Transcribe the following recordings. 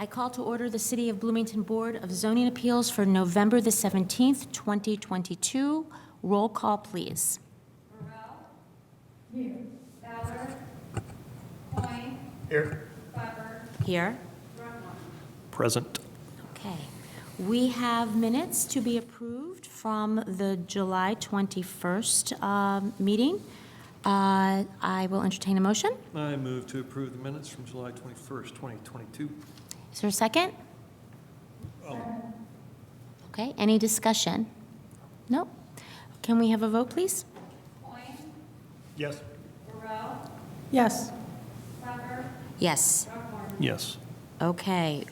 I call to order the City of Bloomington Board of Zoning Appeals for November the 17th, 2022. Roll call, please. Morrell? Here. Ballard? Coyne? Here. Clapper? Here. Drummond? Present. Okay. We have minutes to be approved from the July 21st meeting. I will entertain a motion. I move to approve the minutes from July 21st, 2022. Is there a second? Okay, any discussion? No? Can we have a vote, please? Coyne? Yes. Morrell? Yes. Clapper? Yes. Drummond? Yes. Okay.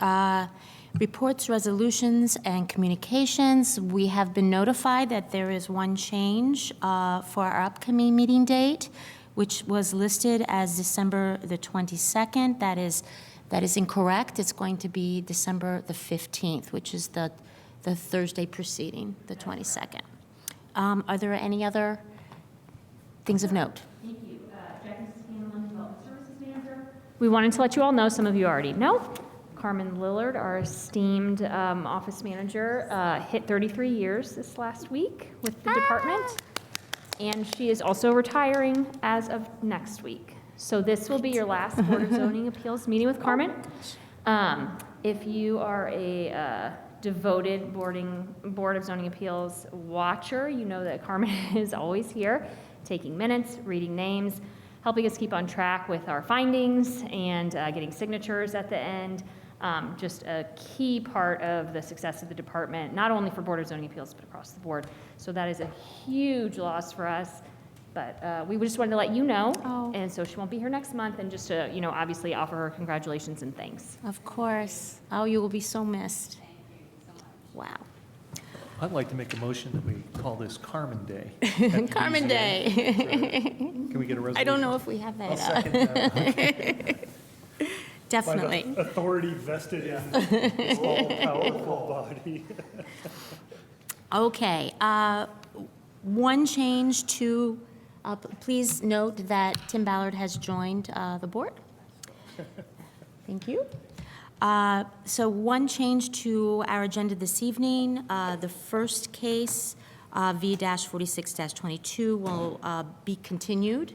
Reports, resolutions, and communications. We have been notified that there is one change for our upcoming meeting date, which was listed as December the 22nd. That is incorrect. It's going to be December the 15th, which is the Thursday preceding the 22nd. Are there any other things of note? Thank you. Jackie Scanlon, Development Services Manager. We wanted to let you all know, some of you already know, Carmen Lillard, our esteemed office manager, hit 33 years this last week with the department. And she is also retiring as of next week. So this will be your last Board of Zoning Appeals meeting with Carmen. If you are a devoted Board of Zoning Appeals watcher, you know that Carmen is always here, taking minutes, reading names, helping us keep on track with our findings, and getting signatures at the end. Just a key part of the success of the department, not only for Board of Zoning Appeals, but across the board. So that is a huge loss for us. But we just wanted to let you know, and so she won't be here next month, and just to, obviously offer her congratulations and thanks. Of course. Oh, you will be so missed. Wow. I'd like to make a motion that we call this Carmen Day. Carmen BZA. Day. Can we get a resolution? I don't know if we have that. I'll second that. Definitely. By the authority vested in this all-powerful body. Okay. One change to, please note that Tim Ballard has joined the board. Thank you. So one change to our agenda this evening. The first case, V-46-22, will be continued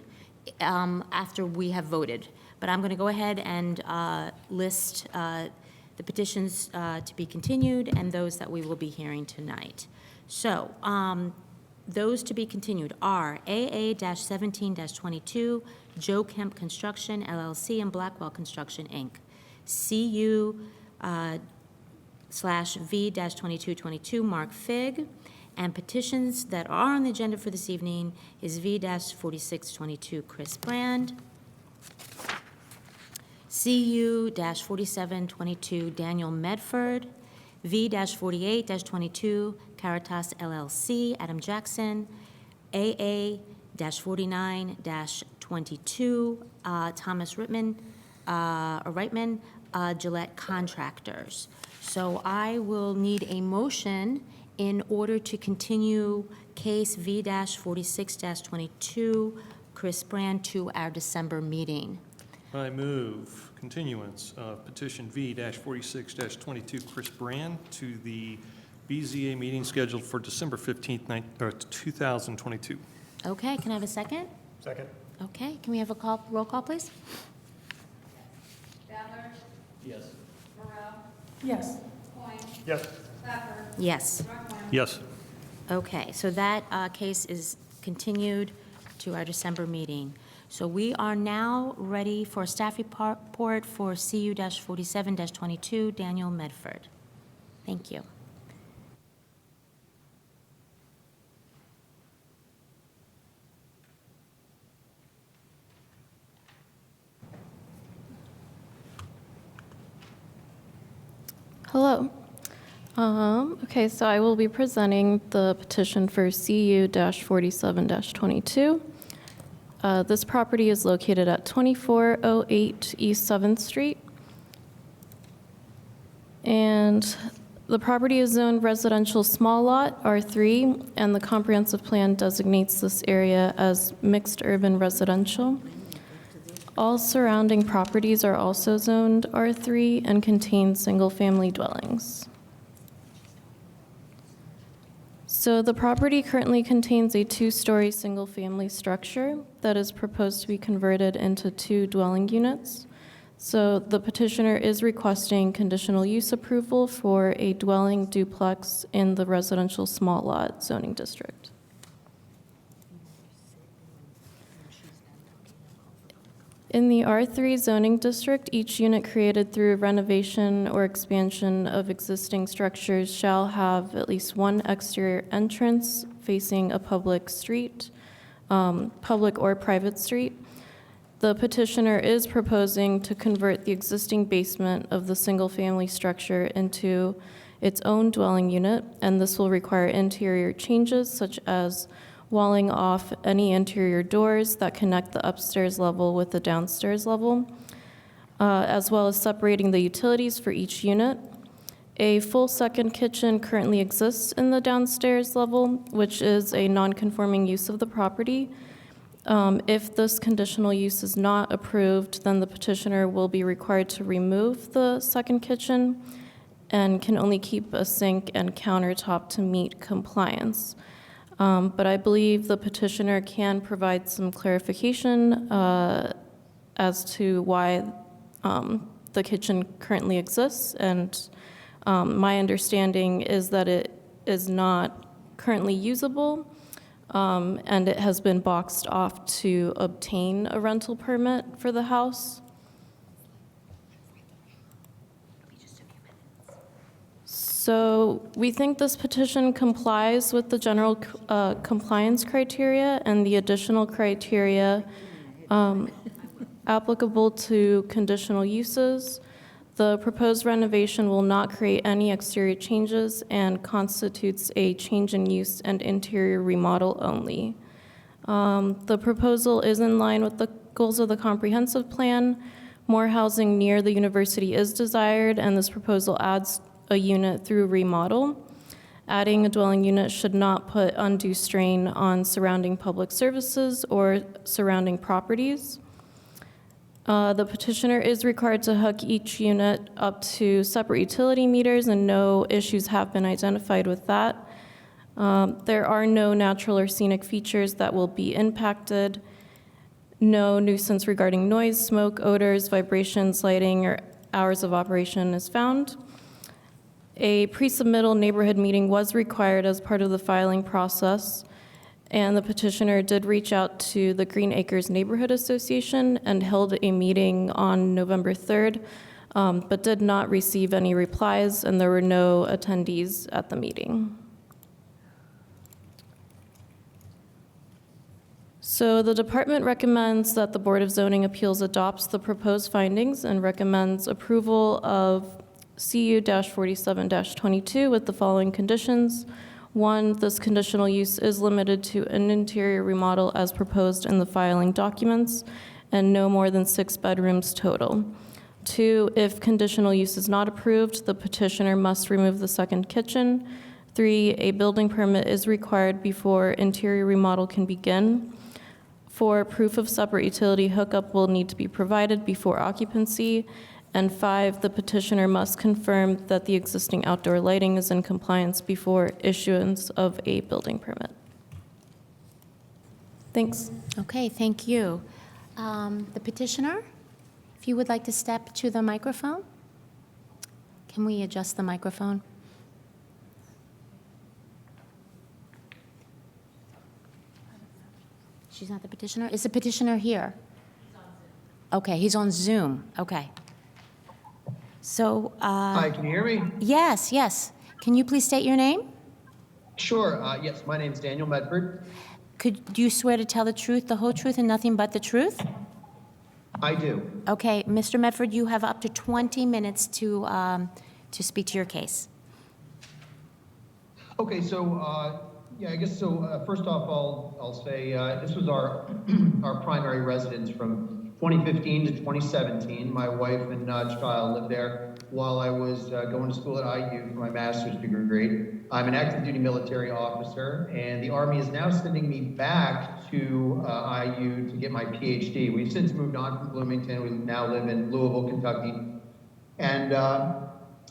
after we have voted. But I'm going to go ahead and list the petitions to be continued and those that we will be hearing tonight. So those to be continued are AA-17-22, Joe Kemp Construction, LLC, and Blackwell Construction, Inc. CU/V-2222, Mark Fig, and petitions that are on the agenda for this evening is V-4622, Chris Brand, CU-4722, Daniel Medford, V-48-22, Caritas LLC, Adam Jackson, AA-49-22, Thomas Reitman, Gillette Contractors. So I will need a motion in order to continue case V-46-22, Chris Brand, to our December meeting. I move continuance of petition V-46-22 Chris Brand to the BZA meeting scheduled for December 15th, 2022. Okay, can I have a second? Second. Okay, can we have a roll call, please? Ballard? Yes. Morrell? Yes. Coyne? Yes. Clapper? Yes. Drummond? Yes. Okay, so that case is continued to our December meeting. So we are now ready for a staff report for CU-47-22, Daniel Medford. Thank you. Hello. Okay, so I will be presenting the petition for CU-47-22. This property is located at 2408 East 7th Street. And the property is zoned residential small lot, R3, and the comprehensive plan designates this area as mixed urban residential. All surrounding properties are also zoned R3 and contain single-family dwellings. So the property currently contains a 2-story single-family structure that is proposed to be converted into 2 dwelling units. So the petitioner is requesting conditional use approval for a dwelling duplex in the residential small lot zoning district. In the R3 zoning district, each unit created through renovation or expansion of existing structures shall have at least one exterior entrance facing a public street, public or private street. The petitioner is proposing to convert the existing basement of the single-family structure into its own dwelling unit, and this will require interior changes such as walling off any interior doors that connect the upstairs level with the downstairs level, as well as separating the utilities for each unit. A full second kitchen currently exists in the downstairs level, which is a non-conforming use of the property. If this conditional use is not approved, then the petitioner will be required to remove the second kitchen and can only keep a sink and countertop to meet compliance. But I believe the petitioner can provide some clarification as to why the kitchen currently exists. And my understanding is that it is not currently usable, and it has been boxed off to obtain a rental permit for the house. So we think this petition complies with the general compliance criteria and the additional criteria applicable to conditional uses. The proposed renovation will not create any exterior changes and constitutes a change in use and interior remodel only. The proposal is in line with the goals of the comprehensive plan. More housing near the university is desired, and this proposal adds a unit through remodel. Adding a dwelling unit should not put undue strain on surrounding public services or surrounding properties. The petitioner is required to hook each unit up to separate utility meters, and no issues have been identified with that. There are no natural or scenic features that will be impacted. No nuisance regarding noise, smoke, odors, vibrations, lighting, or hours of operation is found. A pre-submittal neighborhood meeting was required as part of the filing process, and the petitioner did reach out to the Green Acres Neighborhood Association and held a meeting on November 3rd, but did not receive any replies, and there were no attendees at the meeting. So the department recommends that the Board of Zoning Appeals adopts the proposed findings and recommends approval of CU-47-22 with the following conditions. 1, this conditional use is limited to an interior remodel as proposed in the filing documents and no more than 6 bedrooms total. 2, if conditional use is not approved, the petitioner must remove the second kitchen. 3, a building permit is required before interior remodel can begin. 4, proof of separate utility hookup will need to be provided before occupancy. And 5, the petitioner must confirm that the existing outdoor lighting is in compliance before issuance of a building permit. Thanks. Okay, thank you. The petitioner, if you would like to step to the microphone. Can we adjust the microphone? She's not the petitioner? Is the petitioner here? Okay, he's on Zoom. Okay. So, Hi, can you hear me? yes, yes. Can you please state your name? Sure. Yes, my name's Daniel Medford. Could you swear to tell the truth, the whole truth, and nothing but the truth? I do. Okay, Mr. Medford, you have up to 20 minutes to speak to your case. Okay, so yeah, I guess so. First off, I'll say this was our our primary residence from 2015 to 2017. My wife and child lived there while I was going to school at IU for my master's degree. I'm an active duty military officer, and the Army is now sending me back to IU to get my PhD. We've since moved on from Bloomington. We now live in Louisville, Kentucky. And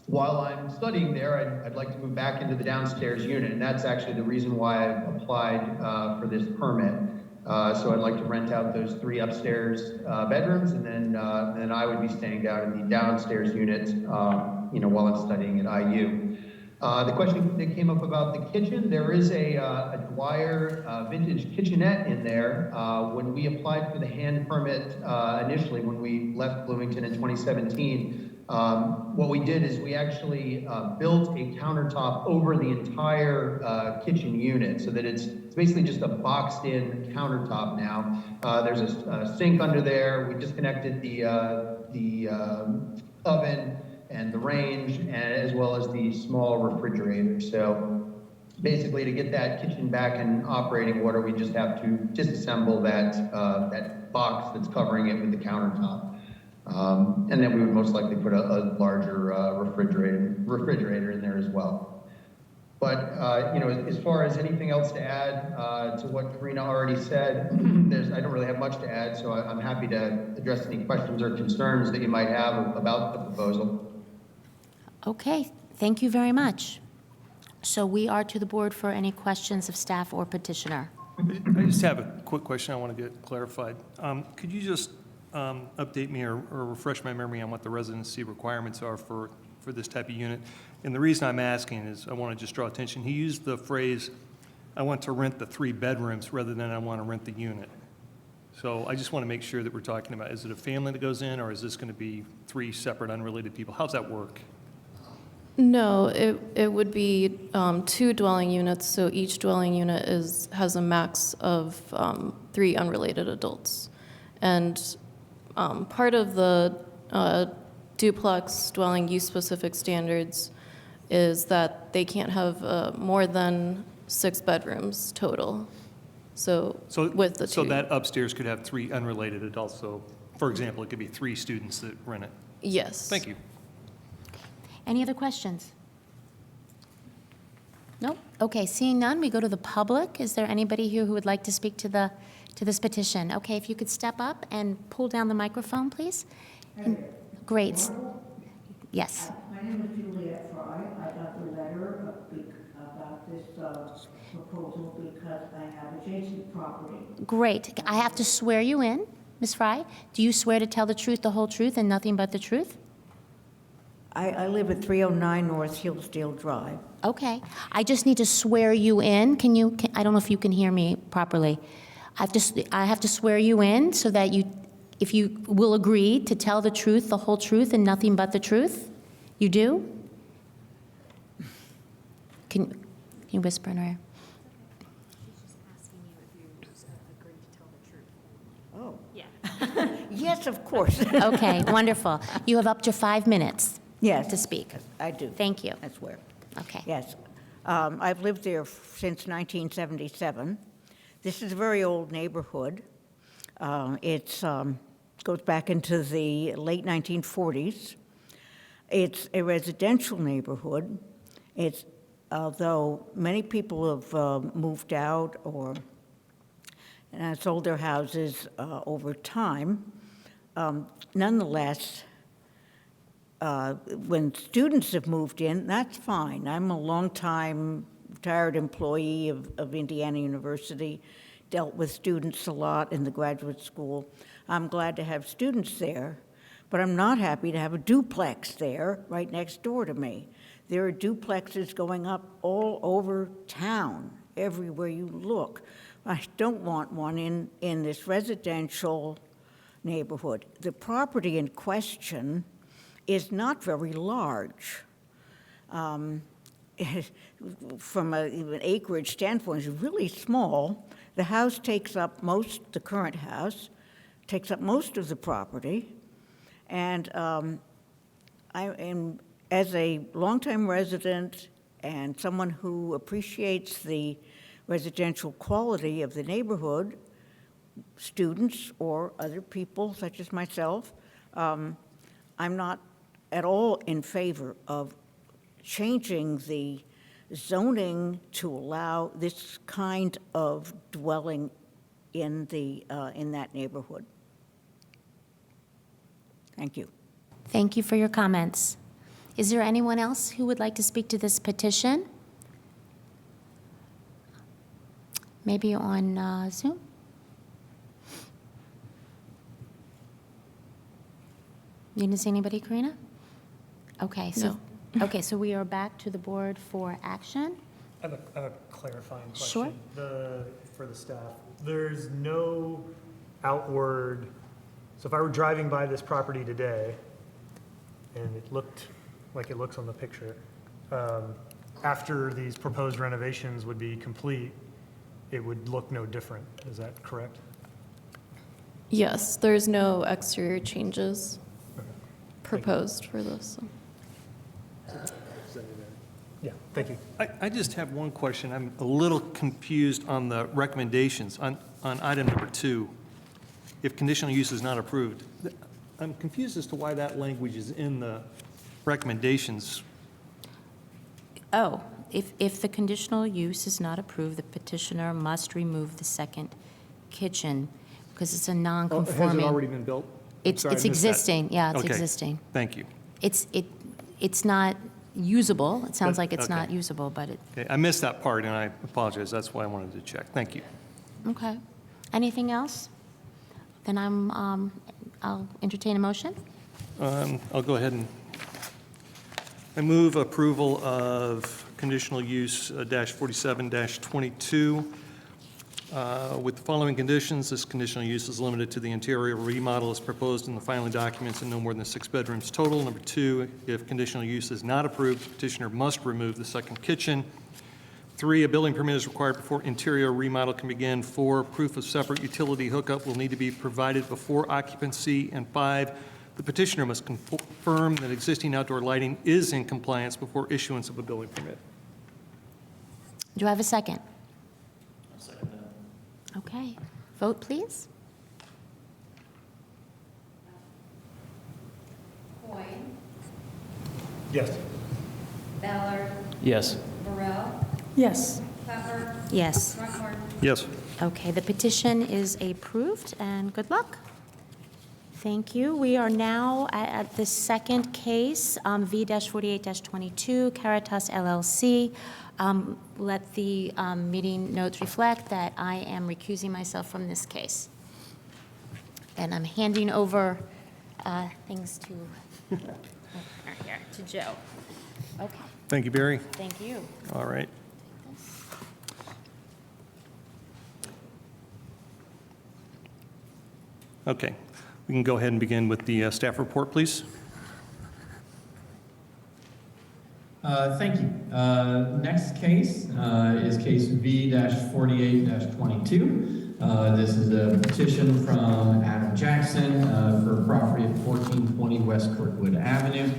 while I'm studying there, I'd like to move back into the downstairs unit, and that's actually the reason why I've applied for this permit. So I'd like to rent out those 3 upstairs bedrooms, and then I would be staying down in the downstairs unit, while I'm studying at IU. The question that came up about the kitchen, there is a Dwyer vintage kitchenette in there. When we applied for the hand permit initially, when we left Bloomington in 2017, what we did is we actually built a countertop over the entire kitchen unit, so that it's basically just a boxed-in countertop now. There's a sink under there. We disconnected the oven and the range, and as well as the small refrigerator. So basically, to get that kitchen back in operating order, we just have to disassemble that box that's covering it with the countertop. And then we would most likely put a larger refrigerator in there as well. But as far as anything else to add to what Karina already said, I don't really have much to add, so I'm happy to address any questions or concerns that you might have about the proposal. Okay, thank you very much. So we are to the board for any questions of staff or petitioner. I just have a quick question I want to get clarified. Could you just update me or refresh my memory on what the residency requirements are for this type of unit? And the reason I'm asking is I want to just draw attention. He used the phrase, I want to rent the 3 bedrooms rather than I want to rent the unit. So I just want to make sure that we're talking about, is it a family that goes in, or is this going to be 3 separate unrelated people? How's that work? No, it would be 2 dwelling units, so each dwelling unit has a max of 3 unrelated adults. And part of the duplex dwelling use-specific standards is that they can't have more than 6 bedrooms total. So with the 2. So that upstairs could have 3 unrelated adults. So, for example, it could be 3 students that rent it. Yes. Thank you. Any other questions? Nope. Okay, seeing none, we go to the public. Is there anybody here who would like to speak to this petition? Okay, if you could step up and pull down the microphone, please. Great. Yes. My name is Juliet Fry. I got the letter about this proposal because I have adjacent property. Great. I have to swear you in, Ms. Fry. Do you swear to tell the truth, the whole truth, and nothing but the truth? I live at 309 North Hillsdale Drive. Okay. I just need to swear you in. I don't know if you can hear me properly. I have to swear you in so that if you will agree to tell the truth, the whole truth, and nothing but the truth. You do? Can you whisper in her ear? Oh. Yeah. Yes, of course. Okay, wonderful. You have up to 5 minutes Yes. to speak. I do. Thank you. I swear. Okay. Yes. I've lived there since 1977. This is a very old neighborhood. It goes back into the late 1940s. It's a residential neighborhood. Although many people have moved out or sold their houses over time, nonetheless, when students have moved in, that's fine. I'm a long-time retired employee of Indiana University, dealt with students a lot in the graduate school. I'm glad to have students there, but I'm not happy to have a duplex there right next door to me. There are duplexes going up all over town, everywhere you look. I don't want one in this residential neighborhood. The property in question is not very large. From an acreage standpoint, it's really small. The house takes up the current house takes up most of the property. And as a longtime resident and someone who appreciates the residential quality of the neighborhood, students or other people such as myself, I'm not at all in favor of changing the zoning to allow this kind of dwelling in that neighborhood. Thank you. Thank you for your comments. Is there anyone else who would like to speak to this petition? Maybe on Zoom? You didn't see anybody, Karina? Okay, so, okay, so we are back to the board for action. I have a clarifying question. Sure. For the staff. There's no outward, so if I were driving by this property today and it looked like it looks on the picture, after these proposed renovations would be complete, it would look no different. Is that correct? Yes, there's no exterior changes proposed for this. Yeah, thank you. I just have one question. I'm a little confused on the recommendations on item number 2. If conditional use is not approved, I'm confused as to why that language is in the recommendations. Oh, if the conditional use is not approved, the petitioner must remove the second kitchen because it's a non-conforming. Has it already been built? It's Sorry, I missed that. existing, yeah, it's Okay. existing. Thank you. It's not usable, it sounds like it's Okay. not usable, but it, Okay, I missed that part, and I apologize. That's why I wanted to check. Thank you. okay. Anything else? Then I'll entertain a motion. I'll go ahead and, I move approval of conditional use -47-22 with the following conditions. This conditional use is limited to the interior remodel as proposed in the filing documents and no more than 6 bedrooms total. Number 2, if conditional use is not approved, the petitioner must remove the second kitchen. 3, a building permit is required before interior remodel can begin. 4, proof of separate utility hookup will need to be provided before occupancy. And 5, the petitioner must confirm that existing outdoor lighting is in compliance before issuance of a building permit. Do I have a second? Okay. Vote, please. Coyne, Yes. Ballard, Yes. Burrell, Yes. Pepper, Yes. Throckmorton. Yes. Okay, the petition is approved, and good luck. Thank you. We are now at the second case, V-48-22, Caritas LLC. Let the meeting notes reflect that I am recusing myself from this case. And I'm handing over things to here, to Joe. Okay, Thank you, Barry. thank you. All right. Okay, we can go ahead and begin with the staff report, please. Thank you. Next case is case V-48-22. This is a petition from Adam Jackson for property at 1420 West Kirkwood Avenue.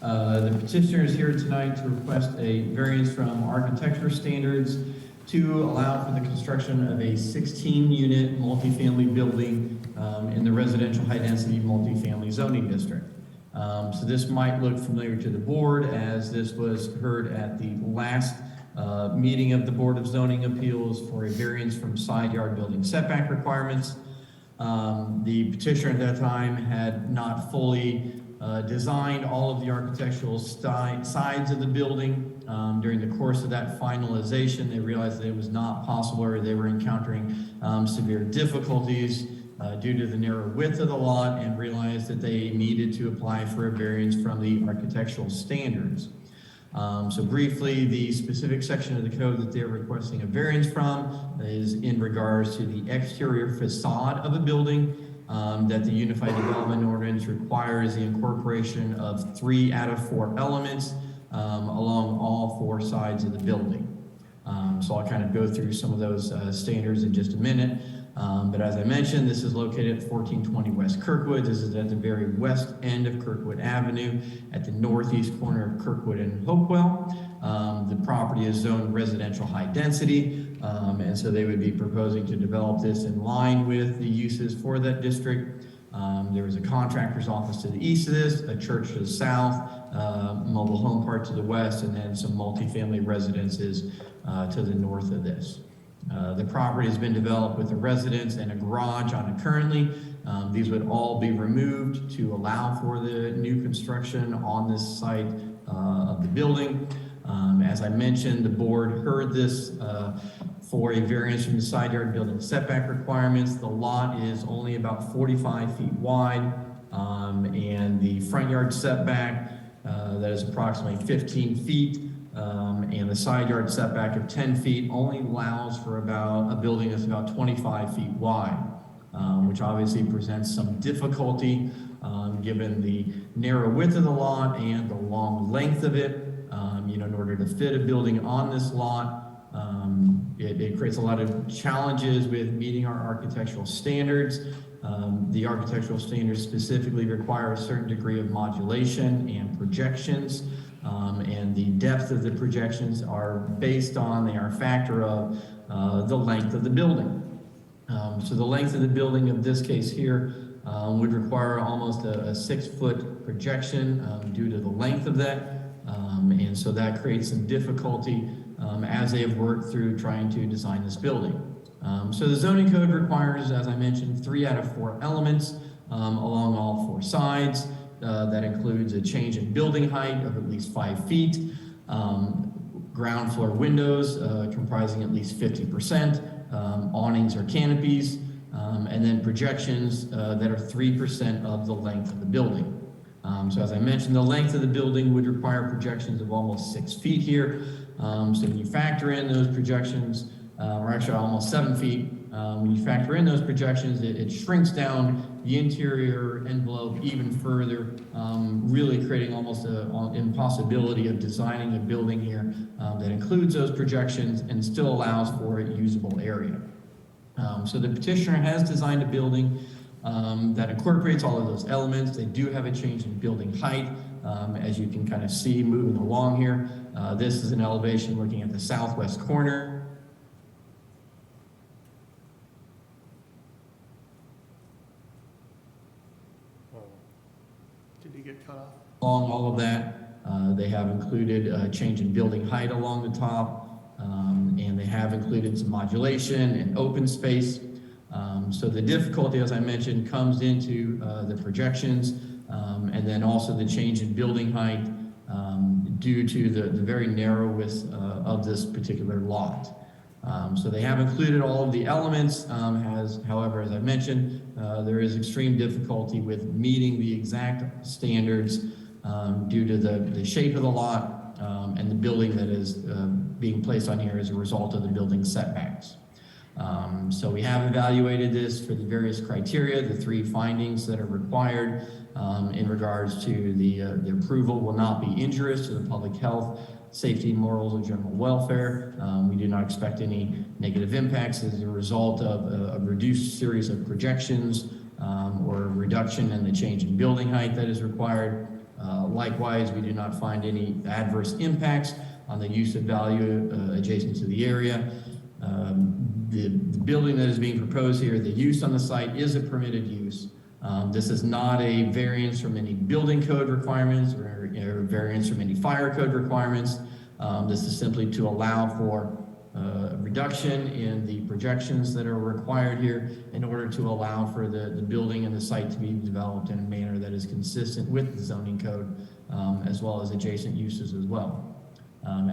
The petitioner is here tonight to request a variance from architecture standards to allow for the construction of a 16-unit multifamily building in the residential high-density multifamily zoning district. So this might look familiar to the board, as this was heard at the last meeting of the Board of Zoning Appeals for a variance from side yard building setback requirements. The petitioner at that time had not fully designed all of the architectural sides of the building. During the course of that finalization, they realized that it was not possible, or they were encountering severe difficulties due to the narrow width of the lot, and realized that they needed to apply for a variance from the architectural standards. So briefly, the specific section of the code that they're requesting a variance from is in regards to the exterior facade of a building, that the Unified Development Ordinance requires the incorporation of 3 out of 4 elements along all 4 sides of the building. So I'll kind of go through some of those standards in just a minute. But as I mentioned, this is located at 1420 West Kirkwood. This is at the very west end of Kirkwood Avenue, at the northeast corner of Kirkwood and Hopewell. The property is zoned residential high density, and so they would be proposing to develop this in line with the uses for that district. There is a contractor's office to the east of this, a church to the south, mobile home park to the west, and then some multifamily residences to the north of this. The property has been developed with a residence and a garage on it currently. These would all be removed to allow for the new construction on this site of the building. As I mentioned, the board heard this for a variance from the side yard building setback requirements. The lot is only about 45 feet wide, and the front yard setback that is approximately 15 feet, and the side yard setback of 10 feet only allows for about a building that's about 25 feet wide, which obviously presents some difficulty given the narrow width of the lot and the long length of it. In order to fit a building on this lot, it creates a lot of challenges with meeting our architectural standards. The architectural standards specifically require a certain degree of modulation and projections, and the depth of the projections they are a factor of the length of the building. So the length of the building of this case here would require almost a 6-foot projection due to the length of that. And so that creates some difficulty as they have worked through trying to design this building. So the zoning code requires, as I mentioned, 3 out of 4 elements along all 4 sides. That includes a change in building height of at least 5 feet, ground floor windows comprising at least 50%, awnings or canopies, and then projections that are 3% of the length of the building. So as I mentioned, the length of the building would require projections of almost 6 feet here. So when you factor in those projections, or actually almost 7 feet, when you factor in those projections, it shrinks down the interior envelope even further, really creating almost an impossibility of designing a building here that includes those projections and still allows for a usable area. So the petitioner has designed a building that incorporates all of those elements. They do have a change in building height, as you can kind of see moving along here. This is an elevation looking at the southwest corner. Did he get cut off? Along all of that, they have included a change in building height along the top, and they have included some modulation and open space. So the difficulty, as I mentioned, comes into the projections, and then also the change in building height due to the very narrow width of this particular lot. So they have included all of the elements, however, as I mentioned, there is extreme difficulty with meeting the exact standards due to the shape of the lot and the building that is being placed on here as a result of the building setbacks. So we have evaluated this for the various criteria, the 3 findings that are required in regards to the approval will not be injurious to the public health, safety, morals, or general welfare. We do not expect any negative impacts as a result of a reduced series of projections or a reduction in the change in building height that is required. Likewise, we do not find any adverse impacts on the use of value adjacent to the area. The building that is being proposed here, the use on the site is a permitted use. This is not a variance from any building code requirements or variance from any fire code requirements. This is simply to allow for a reduction in the projections that are required here in order to allow for the building and the site to be developed in a manner that is consistent with the zoning code as well as adjacent uses as well.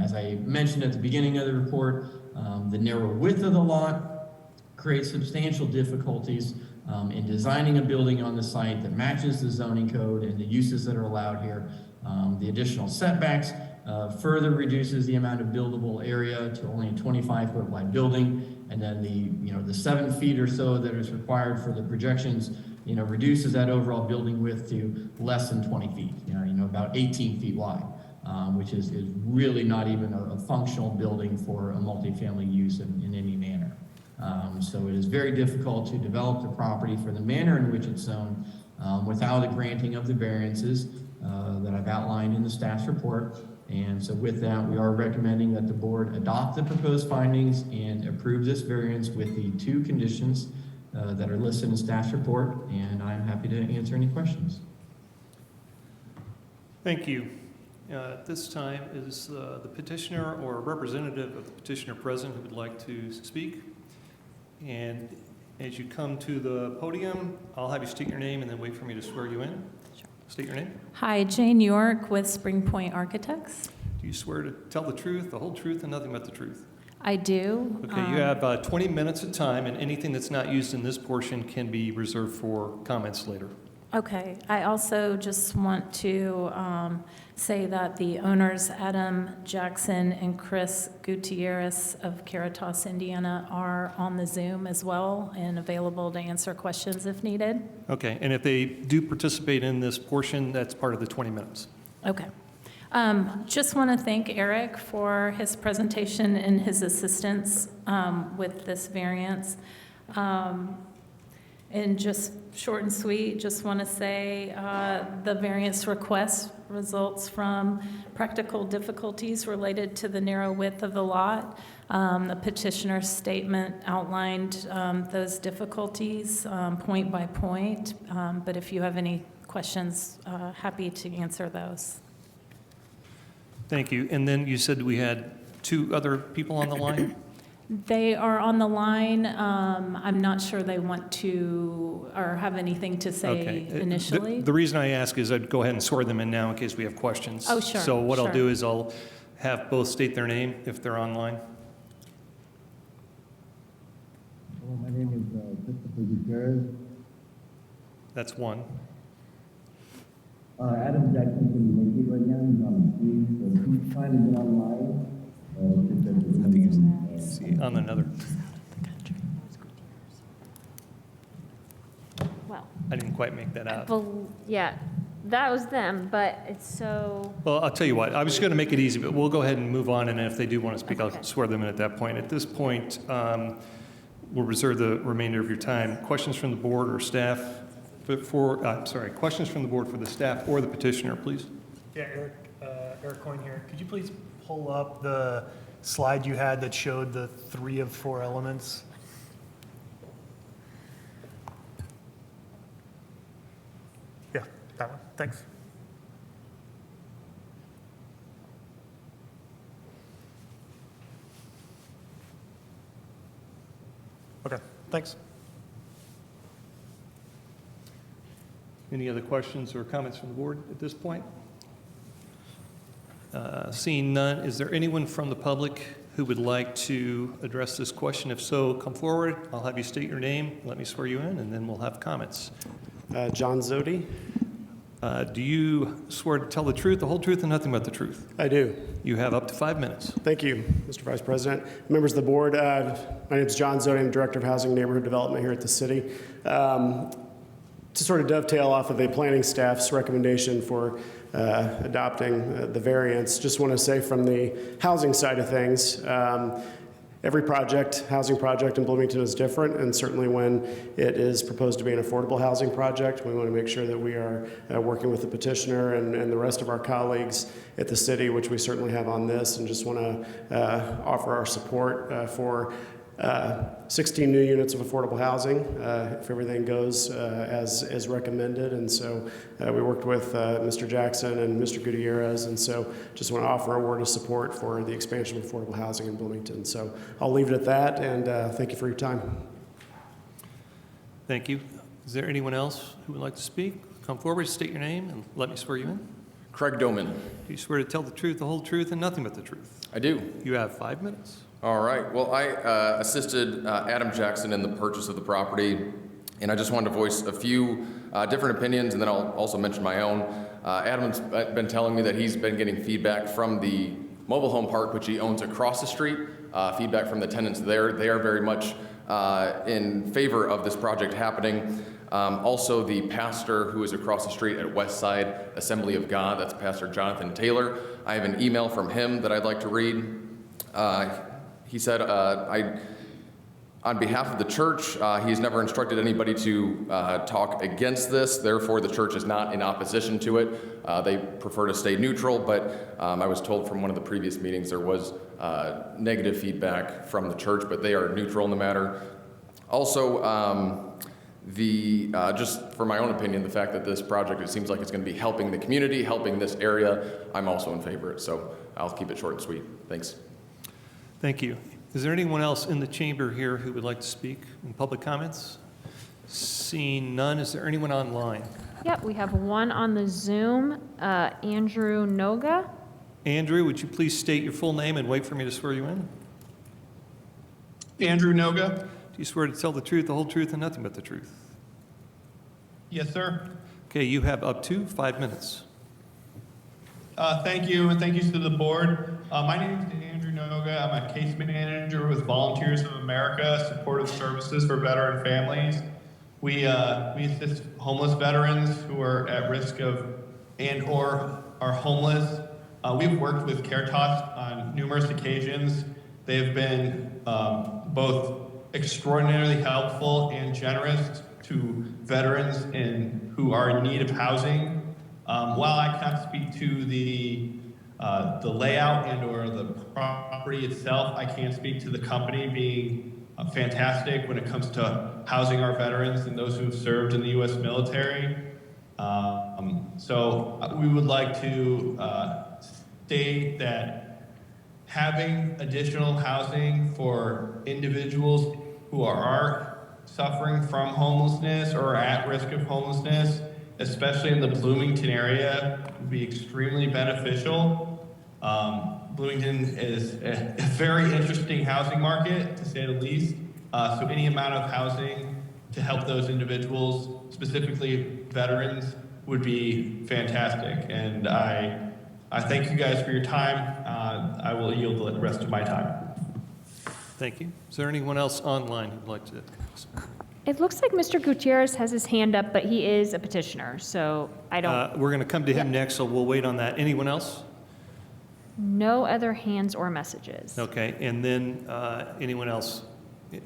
As I mentioned at the beginning of the report, the narrow width of the lot creates substantial difficulties in designing a building on the site that matches the zoning code and the uses that are allowed here. The additional setbacks further reduces the amount of buildable area to only a 25-foot wide building, and then the 7 feet or so that is required for the projections, reduces that overall building width to less than 20 feet, about 18 feet wide. Which is really not even a functional building for a multifamily use in any manner. So it is very difficult to develop the property for the manner in which it's zoned without a granting of the variances that I've outlined in the staff's report. And so with that, we are recommending that the board adopt the proposed findings and approve this variance with the 2 conditions that are listed in staff's report, and I'm happy to answer any questions. Thank you. At this time, is the petitioner or a representative of the petitioner present who would like to speak? And as you come to the podium, I'll have you state your name and then wait for me to swear you in. Sure. State your name. Hi, Jane York with Spring Point Architects. Do you swear to tell the truth, the whole truth, and nothing but the truth? I do. Okay, you have 20 minutes of time, and anything that's not used in this portion can be reserved for comments later. Okay, I also just want to say that the owners, Adam Jackson and Chris Gutierrez of Caritas, Indiana, are on the Zoom as well and available to answer questions if needed. Okay, and if they do participate in this portion, that's part of the 20 minutes. Okay. Just want to thank Eric for his presentation and his assistance with this variance. And just short and sweet, just want to say the variance request results from practical difficulties related to the narrow width of the lot. The petitioner's statement outlined those difficulties point by point, but if you have any questions, happy to answer those. Thank you. And then you said we had 2 other people on the line? They are on the line. I'm not sure they want to or have anything to say Okay. initially. The reason I ask is I'd go ahead and swear them in now in case we have questions. Oh, sure, So what I'll sure. do is I'll have both state their name if they're online. Hello, my name is Christopher Gutierrez. That's one. Adam Jackson can make it right now. He's on the screen, so he's trying to get online. See, on another. Well, I didn't quite make that out. yeah, that was them, but it's so, Well, I'll tell you what, I was going to make it easy, but we'll go ahead and move on, and if they do want to speak, Okay. I'll swear them in at that point. At this point, we'll reserve the remainder of your time. Questions from the board or staff questions from the board for the staff or the petitioner, please. Yeah, Eric Coyne here. Could you please pull up the slide you had that showed the 3 of 4 elements? Yeah, that one. Thanks. Okay, thanks. Any other questions or comments from the board at this point? Seeing none, is there anyone from the public who would like to address this question? If so, come forward. I'll have you state your name, let me swear you in, and then we'll have comments. John Zodi. Do you swear to tell the truth, the whole truth, and nothing but the truth? I do. You have up to 5 minutes. Thank you, Mr. Vice President. Members of the board, my name is John Zodi. I'm Director of Housing and Neighborhood Development here at the city. To sort of dovetail off of the planning staff's recommendation for adopting the variance, just want to say from the housing side of things, every housing project in Bloomington is different, and certainly when it is proposed to be an affordable housing project, we want to make sure that we are working with the petitioner and the rest of our colleagues at the city, which we certainly have on this, and just want to offer our support for 16 new units of affordable housing, if everything goes as recommended. And so we worked with Mr. Jackson and Mr. Gutierrez, and so just want to offer a word of support for the expansion of affordable housing in Bloomington. So I'll leave it at that, and thank you for your time. Thank you. Is there anyone else who would like to speak? Come forward, state your name, and let me swear you in. Craig Doman. Do you swear to tell the truth, the whole truth, and nothing but the truth? I do. You have 5 minutes. All right. Well, I assisted Adam Jackson in the purchase of the property, and I just wanted to voice a few different opinions, and then I'll also mention my own. Adam's been telling me that he's been getting feedback from the mobile home park, which he owns across the street, feedback from the tenants there. They are very much in favor of this project happening. Also, the pastor who is across the street at Westside Assembly of God, that's Pastor Jonathan Taylor. I have an email from him that I'd like to read. He said, on behalf of the church, he's never instructed anybody to talk against this. Therefore, the church is not in opposition to it. They prefer to stay neutral, but I was told from one of the previous meetings there was negative feedback from the church, but they are neutral in the matter. Also, just for my own opinion, the fact that this project, it seems like it's going to be helping the community, helping this area, I'm also in favor of it. So I'll keep it short and sweet. Thanks. Thank you. Is there anyone else in the chamber here who would like to speak in public comments? Seeing none, is there anyone online? Yep, we have one on the Zoom, Andrew Noga. Andrew, would you please state your full name and wait for me to swear you in? Andrew Noga. Do you swear to tell the truth, the whole truth, and nothing but the truth? Yes, sir. Okay, you have up to 5 minutes. Thank you, and thank you to the board. My name is Andrew Noga. I'm a case manager with Volunteers of America, Supportive Services for Veteran Families. We assist homeless veterans who are at risk of and/or are homeless. We've worked with Caritas on numerous occasions. They've been both extraordinarily helpful and generous to veterans who are in need of housing. While I can't speak to the layout and/or the property itself, I can speak to the company being fantastic when it comes to housing our veterans and those who have served in the U.S. military. So we would like to state that having additional housing for individuals who are suffering from homelessness or at risk of homelessness, especially in the Bloomington area, would be extremely beneficial. Bloomington is a very interesting housing market, to say the least. So any amount of housing to help those individuals, specifically veterans, would be fantastic. And I thank you guys for your time. I will yield the rest of my time. Thank you. Is there anyone else online who'd like to? It looks like Mr. Gutierrez has his hand up, but he is a petitioner, so I don't. We're going to come to him next, so we'll wait on that. Anyone else? No other hands or messages. Okay, and then anyone else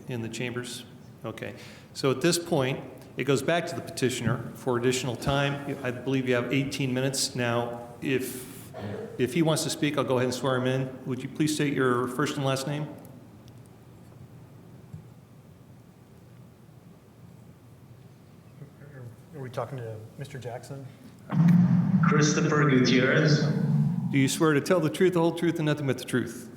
in the chambers? Okay, so at this point, it goes back to the petitioner for additional time. I believe you have 18 minutes. Now, if he wants to speak, I'll go ahead and swear him in. Would you please state your first and last name? Are we talking to Mr. Jackson? Christopher Gutierrez. Do you swear to tell the truth, the whole truth, and nothing but the truth?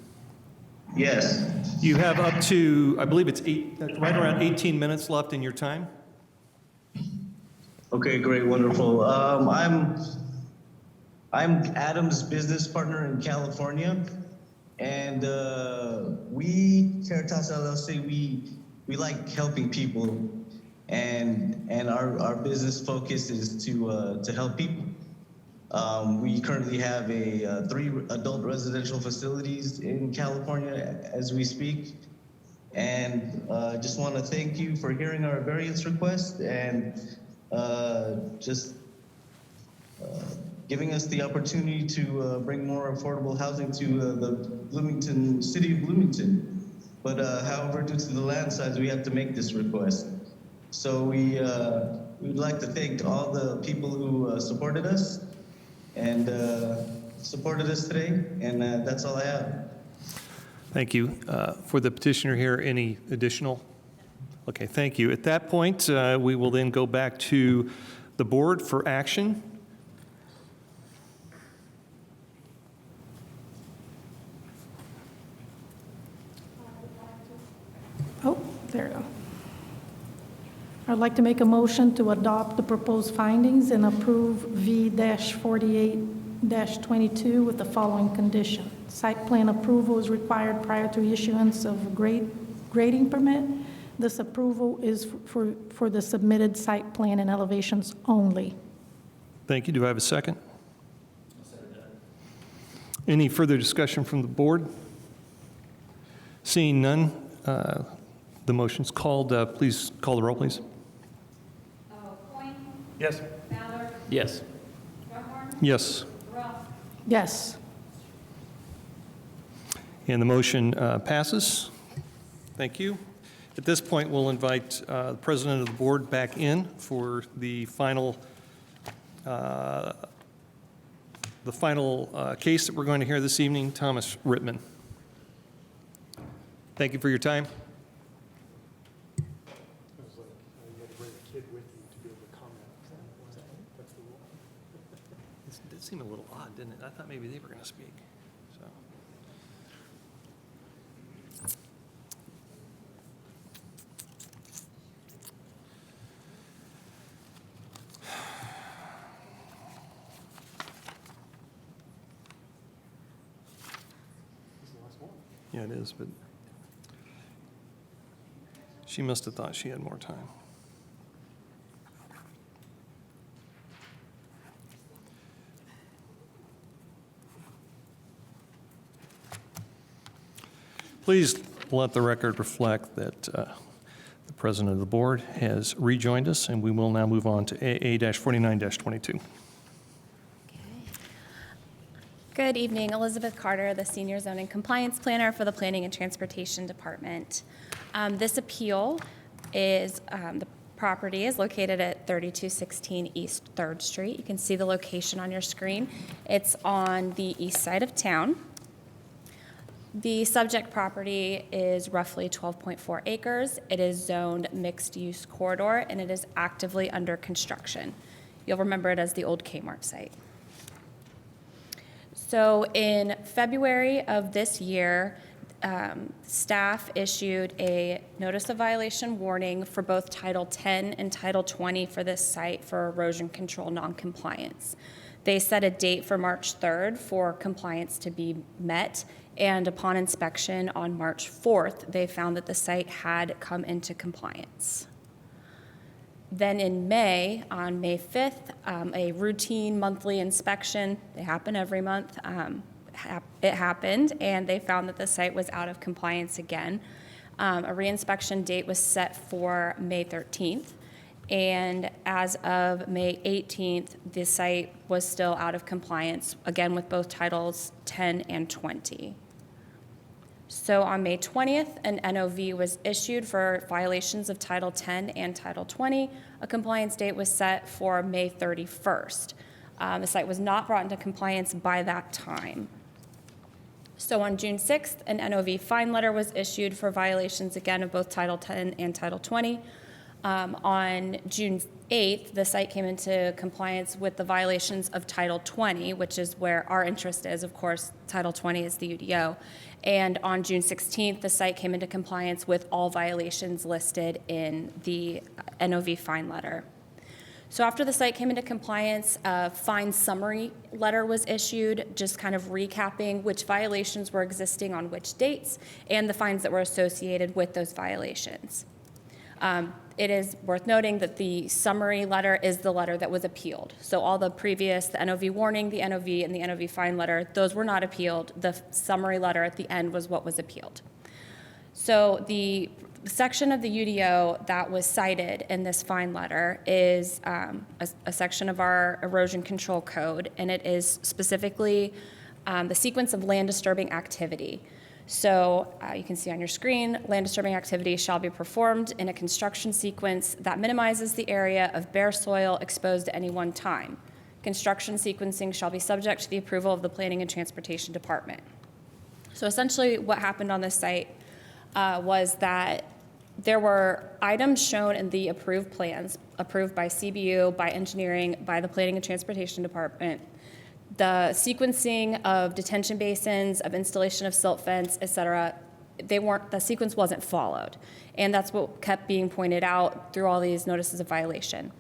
Yes. You have up to, I believe it's right around 18 minutes left in your time. Okay, great, wonderful. I'm Adam's business partner in California, and we, Caritas LLC, we like helping people, and our business focus is to help people. We currently have 3 adult residential facilities in California as we speak. And just want to thank you for hearing our variance request and just giving us the opportunity to bring more affordable housing to the city of Bloomington. But however, due to the land size, we have to make this request. So we'd like to thank all the people who supported us and supported us today, and that's all I have. Thank you. For the petitioner here, any additional? Okay, thank you. At that point, we will then go back to the board for action. Oh, there you go. I'd like to make a motion to adopt the proposed findings and approve V-48-22 with the following condition. Site plan approval is required prior to issuance of a grading permit. This approval is for the submitted site plan and elevations only. Thank you. Do I have a second? Any further discussion from the board? Seeing none, the motion's called. Please call the roll, please. Coyne. Yes. Ballard. Yes. Drummond. Yes. Ruff. Yes. And the motion passes. Thank you. At this point, we'll invite the president of the board back in for the final case that we're going to hear this evening, Thomas Rittman. Thank you for your time. seemed a little odd, didn't it? I thought maybe they were going to speak, so. Yeah, it is, but she must have thought she had more time. Please let the record reflect that the president of the board has rejoined us, and we will now move on to AA-49-22. Good evening, Elizabeth Carter, the Senior Zoning Compliance Planner for the Planning and Transportation Department. This appeal is, the property is located at 3216 East 3rd Street. You can see the location on your screen. It's on the east side of town. The subject property is roughly 12.4 acres. It is zoned mixed-use corridor, and it is actively under construction. You'll remember it as the old Kmart site. So in February of this year, staff issued a notice of violation warning for both Title 10 and Title 20 for this site for erosion control noncompliance. They set a date for March 3rd for compliance to be met, and upon inspection on March 4th, they found that the site had come into compliance. Then in May, on May 5th, a routine monthly inspection, they happen every month, it happened, and they found that the site was out of compliance again. A reinspection date was set for May 13th, and as of May 18th, the site was still out of compliance, again with both Titles 10 and 20. So on May 20th, an NOV was issued for violations of Title 10 and Title 20. A compliance date was set for May 31st. The site was not brought into compliance by that time. So on June 6th, an NOV fine letter was issued for violations again of both Title 10 and Title 20. On June 8th, the site came into compliance with the violations of Title 20, which is where our interest is. Of course, Title 20 is the UDO. And on June 16th, the site came into compliance with all violations listed in the NOV fine letter. So after the site came into compliance, a fine summary letter was issued, just kind of recapping which violations were existing on which dates and the fines that were associated with those violations. It is worth noting that the summary letter is the letter that was appealed. So all the previous, the NOV warning, the NOV, and the NOV fine letter, those were not appealed. The summary letter at the end was what was appealed. So the section of the UDO that was cited in this fine letter is a section of our erosion control code, and it is specifically the sequence of land disturbing activity. So you can see on your screen, land disturbing activity shall be performed in a construction sequence that minimizes the area of bare soil exposed at any one time. Construction sequencing shall be subject to the approval of the Planning and Transportation Department. So essentially what happened on this site was that there were items shown in the approved plans, approved by CBU, by engineering, by the Planning and Transportation Department. The sequencing of detention basins, of installation of silt fence, et cetera, the sequence wasn't followed. And that's what kept being pointed out through all these notices of violation.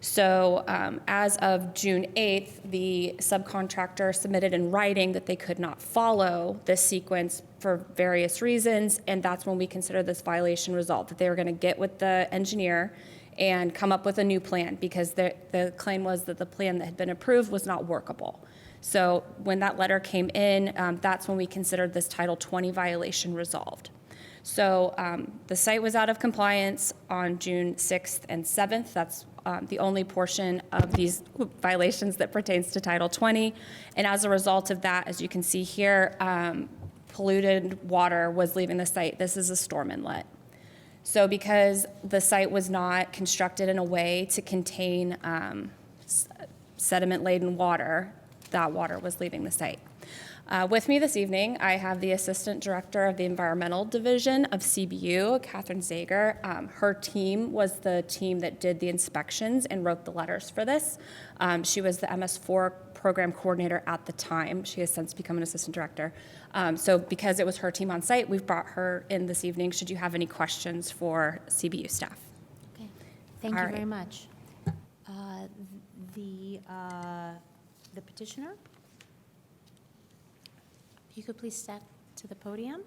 So as of June 8th, the subcontractor submitted in writing that they could not follow this sequence for various reasons, and that's when we consider this violation resolved, that they were going to get with the engineer and come up with a new plan, because the claim was that the plan that had been approved was not workable. So when that letter came in, that's when we considered this Title 20 violation resolved. So the site was out of compliance on June 6th and 7th. That's the only portion of these violations that pertains to Title 20. And as a result of that, as you can see here, polluted water was leaving the site. This is a storm inlet. So because the site was not constructed in a way to contain sediment-laden water, that water was leaving the site. With me this evening, I have the Assistant Director of the Environmental Division of CBU, Catherine Zager. Her team was the team that did the inspections and wrote the letters for this. She was the MS4 program coordinator at the time. She has since become an assistant director. So because it was her team on site, we've brought her in this evening. Should you have any questions for CBU staff? Okay, thank All you right. very much. The petitioner? If you could please step to the podium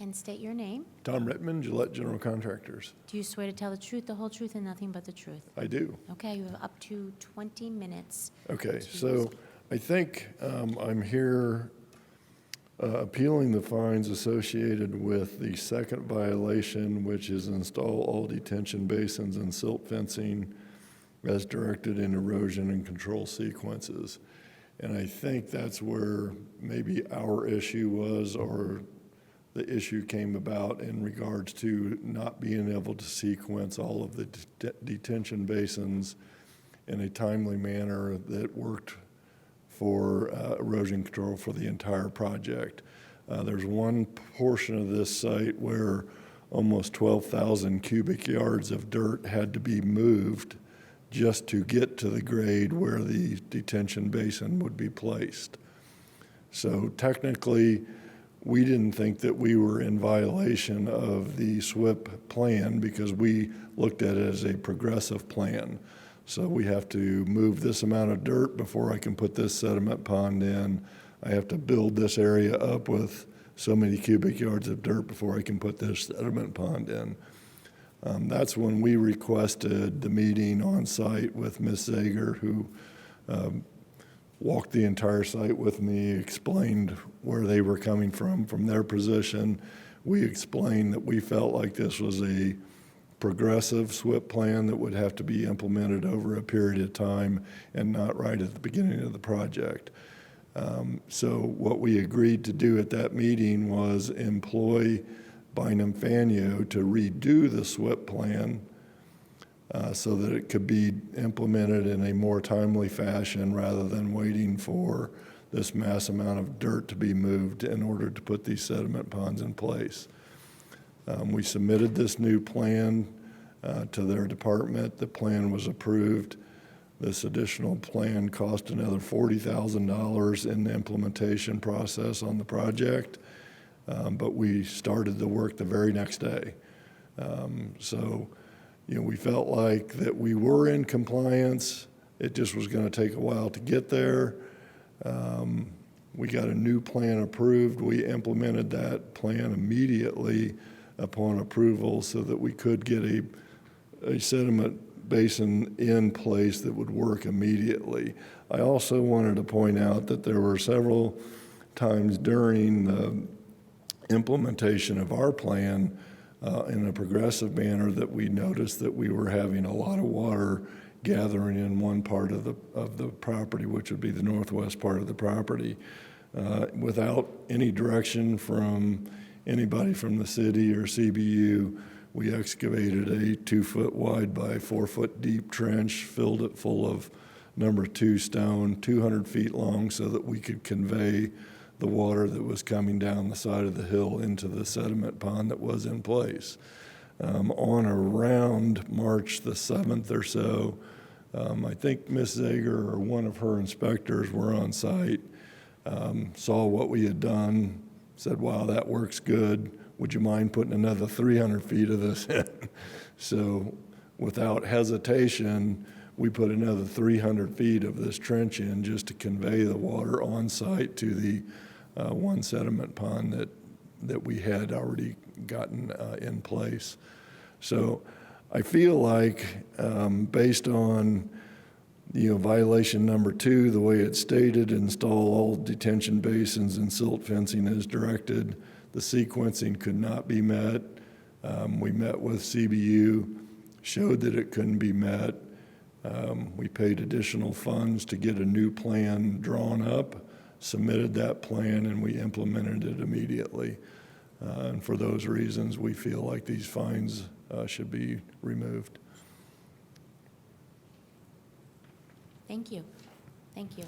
and state your name. Tom Rittman, Gillette General Contractors. Do you swear to tell the truth, the whole truth, and nothing but the truth? I do. Okay, you have up to 20 minutes. Okay, so I think I'm here appealing the fines associated with the second violation, which is install all detention basins and silt fencing as directed in erosion and control sequences. And I think that's where maybe our issue was, or the issue came about in regards to not being able to sequence all of the detention basins in a timely manner that worked for erosion control for the entire project. There's one portion of this site where almost 12,000 cubic yards of dirt had to be moved just to get to the grade where the detention basin would be placed. So technically, we didn't think that we were in violation of the SWIP plan because we looked at it as a progressive plan. So we have to move this amount of dirt before I can put this sediment pond in. I have to build this area up with so many cubic yards of dirt before I can put this sediment pond in. That's when we requested the meeting on site with Ms. Zager, who walked the entire site with me, explained where they were coming from their position. We explained that we felt like this was a progressive SWIP plan that would have to be implemented over a period of time and not right at the beginning of the project. So what we agreed to do at that meeting was employ Bynum Fanyo to redo the SWIP plan so that it could be implemented in a more timely fashion rather than waiting for this mass amount of dirt to be moved in order to put these sediment ponds in place. We submitted this new plan to their department. The plan was approved. This additional plan cost another $40,000 in the implementation process on the project, but we started the work the very next day. So, we felt like that we were in compliance. It just was going to take a while to get there. We got a new plan approved. We implemented that plan immediately upon approval so that we could get a sediment basin in place that would work immediately. I also wanted to point out that there were several times during the implementation of our plan in a progressive manner that we noticed that we were having a lot of water gathering in one part of the property, which would be the northwest part of the property, without any direction from anybody from the city or CBU. We excavated a 2-foot wide by 4-foot deep trench, filled it full of number 2 stone, 200 feet long, so that we could convey the water that was coming down the side of the hill into the sediment pond that was in place. On around March the 7th or so, I think Ms. Zager or one of her inspectors were on site, saw what we had done, said, wow, that works good. Would you mind putting another 300 feet of this in? So without hesitation, we put another 300 feet of this trench in just to convey the water on site to the one sediment pond that we had already gotten in place. So I feel like based on violation number 2, the way it's stated, install all detention basins and silt fencing as directed, the sequencing could not be met. We met with CBU, showed that it couldn't be met. We paid additional funds to get a new plan drawn up, submitted that plan, and we implemented it immediately. And for those reasons, we feel like these fines should be removed. Thank you. Thank you.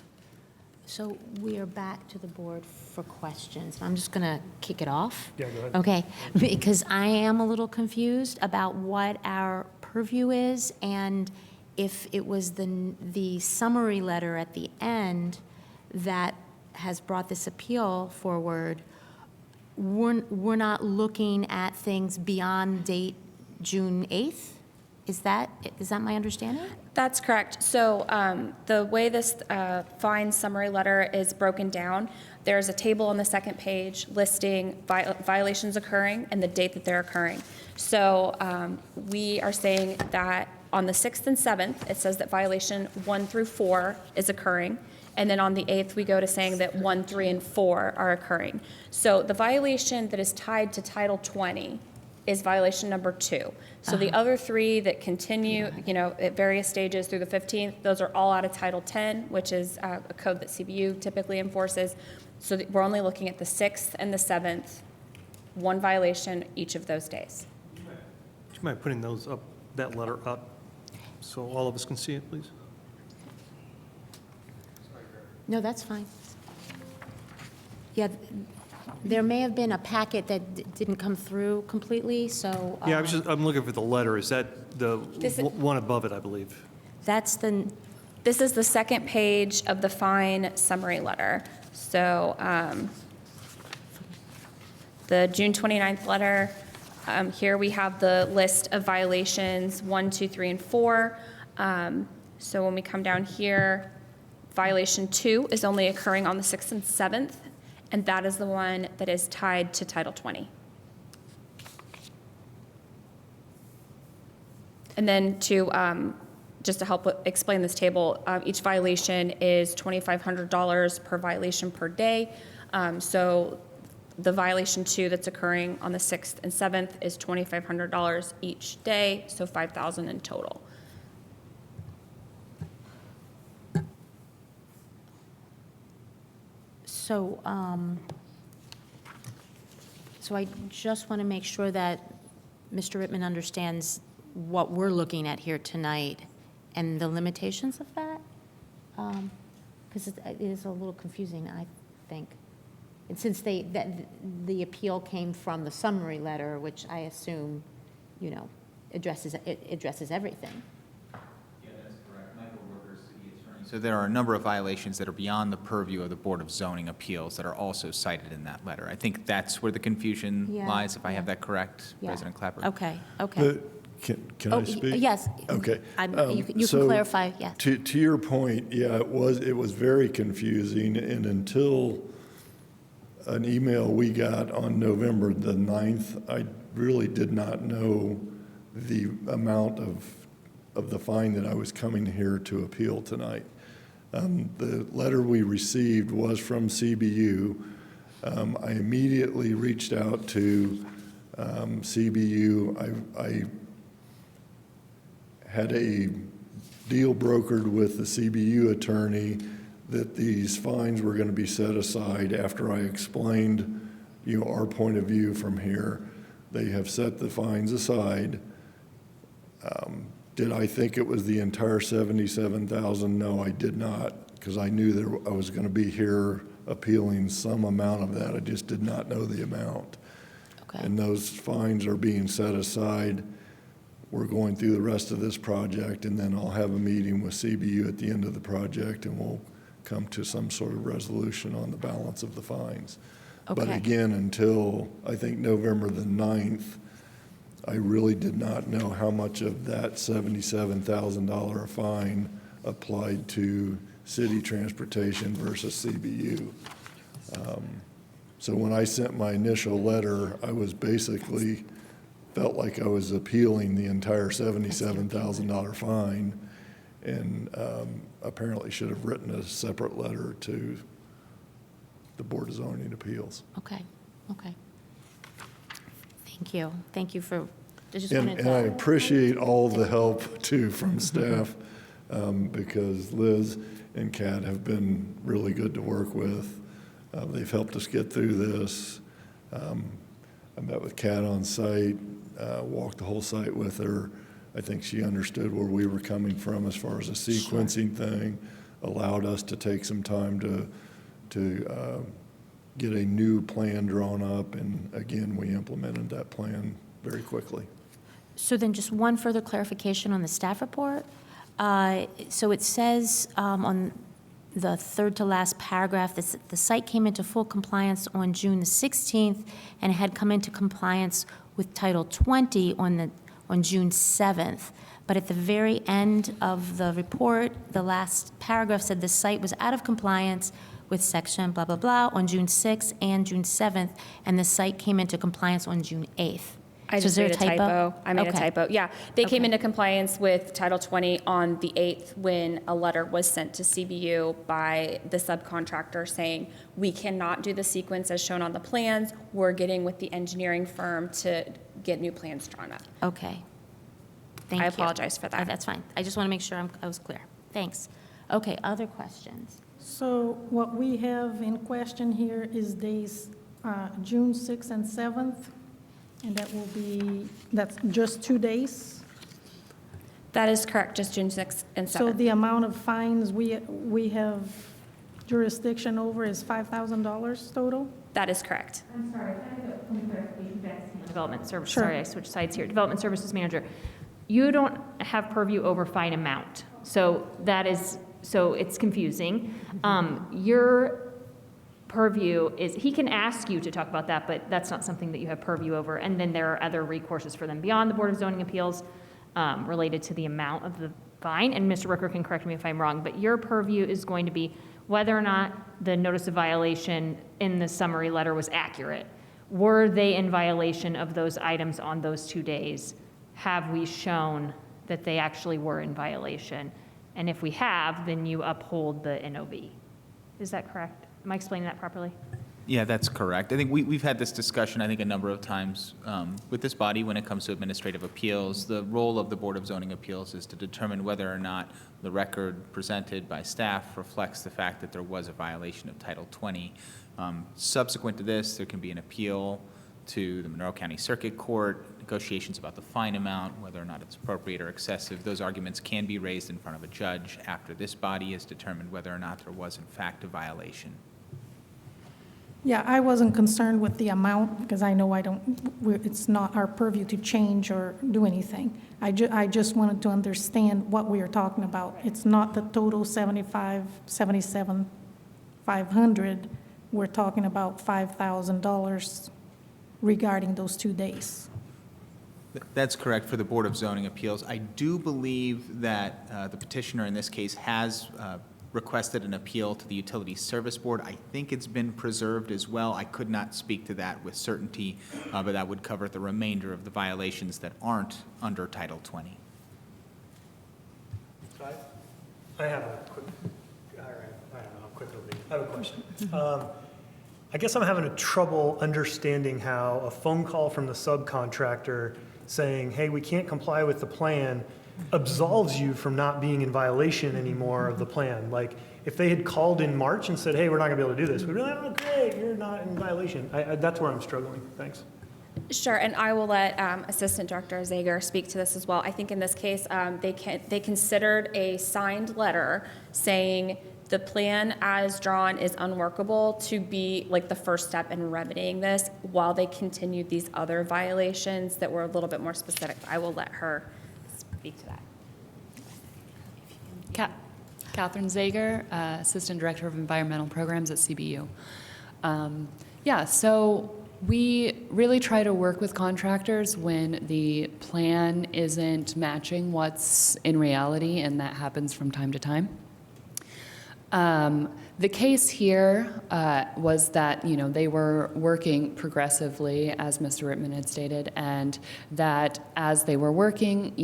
So we are back to the board for questions. I'm just going to kick it off. Yeah, go ahead. Okay, because I am a little confused about what our purview is, and if it was the summary letter at the end that has brought this appeal forward, we're not looking at things beyond date June 8th? Is that my understanding? That's correct. So the way this fine summary letter is broken down, there's a table on the second page listing violations occurring and the date that they're occurring. So we are saying that on the 6th and 7th, it says that violation 1 through 4 is occurring. And then on the 8th, we go to saying that 1, 3, and 4 are occurring. So the violation that is tied to Title 20 is violation number 2. So the other 3 that continue, at various stages through the 15th, those are all out of Title 10, which is a code that CBU typically enforces. So we're only looking at the 6th and the 7th, 1 violation each of those days. Do you mind putting those up, that letter up, so all of us can see it, please? No, that's fine. Yeah, there may have been a packet that didn't come through completely, so. Yeah, I'm looking for the letter. Is that the one above it, I believe? This is the second page of the fine summary letter. So the June 29th letter, here we have the list of violations 1, 2, 3, and 4. So when we come down here, violation 2 is only occurring on the 6th and 7th, and that is the one that is tied to Title 20. And then just to help explain this table, each violation is $2,500 per violation per day. So the violation 2 that's occurring on the 6th and 7th is $2,500 each day, so $5,000 in total. So, so I just want to make sure that Mr. Rittman understands what we're looking at here tonight and the limitations of that, because it is a little confusing, I think. And since the appeal came from the summary letter, which I assume, addresses everything. So there are a number of violations that are beyond the purview of the Board of Zoning Appeals that are also cited in that letter. I think that's where the confusion lies, if I have that correct, President Clapper. Okay. Can I speak? Yes. Okay. You can clarify, yes. To your point, yeah, it was very confusing, and until an email we got on November the 9th, I really did not know the amount of the fine that I was coming here to appeal tonight. The letter we received was from CBU. I immediately reached out to CBU. I had a deal brokered with the CBU attorney that these fines were going to be set aside after I explained, our point of view from here. They have set the fines aside. Did I think it was the entire $77,000? No, I did not, because I knew that I was going to be here appealing some amount of that. I just did not know the amount. Okay. And those fines are being set aside. We're going through the rest of this project, and then I'll have a meeting with CBU at the end of the project, and we'll come to some sort of resolution on the balance of the fines. Okay. But again, until I think November the 9th, I really did not know how much of that $77,000 fine applied to city transportation versus CBU. So when I sent my initial letter, I was basically felt like I was appealing the entire $77,000 fine, and apparently should have written a separate letter to the Board of Zoning Appeals. Okay. Thank you for, And I appreciate all the help too from staff, because Liz and Kat have been really good to work with. They've helped us get through this. I met with Kat on site, walked the whole site with her. I think she understood where we were coming from as far as a sequencing thing, allowed us to take some time to get a new plan drawn up, and again, we implemented that plan very quickly. So then just one further clarification on the staff report. So it says on the third to last paragraph that the site came into full compliance on June the 16th and had come into compliance with Title 20 on June 7th. But at the very end of the report, the last paragraph said the site was out of compliance with section blah, blah, blah on June 6th and June 7th, and the site came into compliance on June 8th. I So just is there made a typo. I made a Okay. typo. Yeah, they came Okay. into compliance with Title 20 on the 8th when a letter was sent to CBU by the subcontractor saying, we cannot do the sequence as shown on the plans. We're getting with the engineering firm to get new plans drawn up. Okay. Thank you. I apologize for that. That's fine. I just want to make sure I was clear. Thanks. Okay, other questions? So what we have in question here is days June 6th and 7th, and that's just 2 days? That is correct, just June 6th and 7th. So the amount of fines we have jurisdiction over is $5,000 total? That is correct. I'm sorry, can I get some clarification back to Development Services? Sure. Sorry, I switched sides here. Development Services Manager, you don't have purview over fine amount, so it's confusing. Your purview is, he can ask you to talk about that, but that's not something that you have purview over. And then there are other recourses for them beyond the Board of Zoning Appeals related to the amount of the fine. And Mr. Rooker can correct me if I'm wrong, but your purview is going to be whether or not the notice of violation in the summary letter was accurate. Were they in violation of those items on those 2 days? Have we shown that they actually were in violation? And if we have, then you uphold the NOV. Is that correct? Am I explaining that properly? Yeah, that's correct. I think we've had this discussion, I think, a number of times with this body when it comes to administrative appeals. The role of the Board of Zoning Appeals is to determine whether or not the record presented by staff reflects the fact that there was a violation of Title 20. Subsequent to this, there can be an appeal to the Monroe County Circuit Court, negotiations about the fine amount, whether or not it's appropriate or excessive. Those arguments can be raised in front of a judge after this body has determined whether or not there was, in fact, a violation. Yeah, I wasn't concerned with the amount because I know it's not our purview to change or do anything. I just wanted to understand what we are talking about. It's not the total 500. We're talking about $5,000 regarding those 2 days. That's correct for the Board of Zoning Appeals. I do believe that the petitioner in this case has requested an appeal to the Utility Service Board. I think it's been preserved as well. I could not speak to that with certainty, but that would cover the remainder of the violations that aren't under Title 20. I have a quick, all right, I don't know how quick it'll be. I have a question. I guess I'm having trouble understanding how a phone call from the subcontractor saying, hey, we can't comply with the plan, absolves you from not being in violation anymore of the plan. Like, if they had called in March and said, hey, we're not gonna be able to do this, we'd be like, oh, great, you're not in violation. That's where I'm struggling. Thanks. Sure, and I will let Assistant Director Zager speak to this as well. I think in this case, they considered a signed letter saying the plan as drawn is unworkable to be like the first step in remedying this while they continued these other violations that were a little bit more specific. I will let her speak to that. Catherine Zager, Assistant Director of Environmental Programs at CBU. So we really try to work with contractors when the plan isn't matching what's in reality, and that happens from time to time. The case here was that, they were working progressively, as Mr. Rittman had stated, and that as they were working,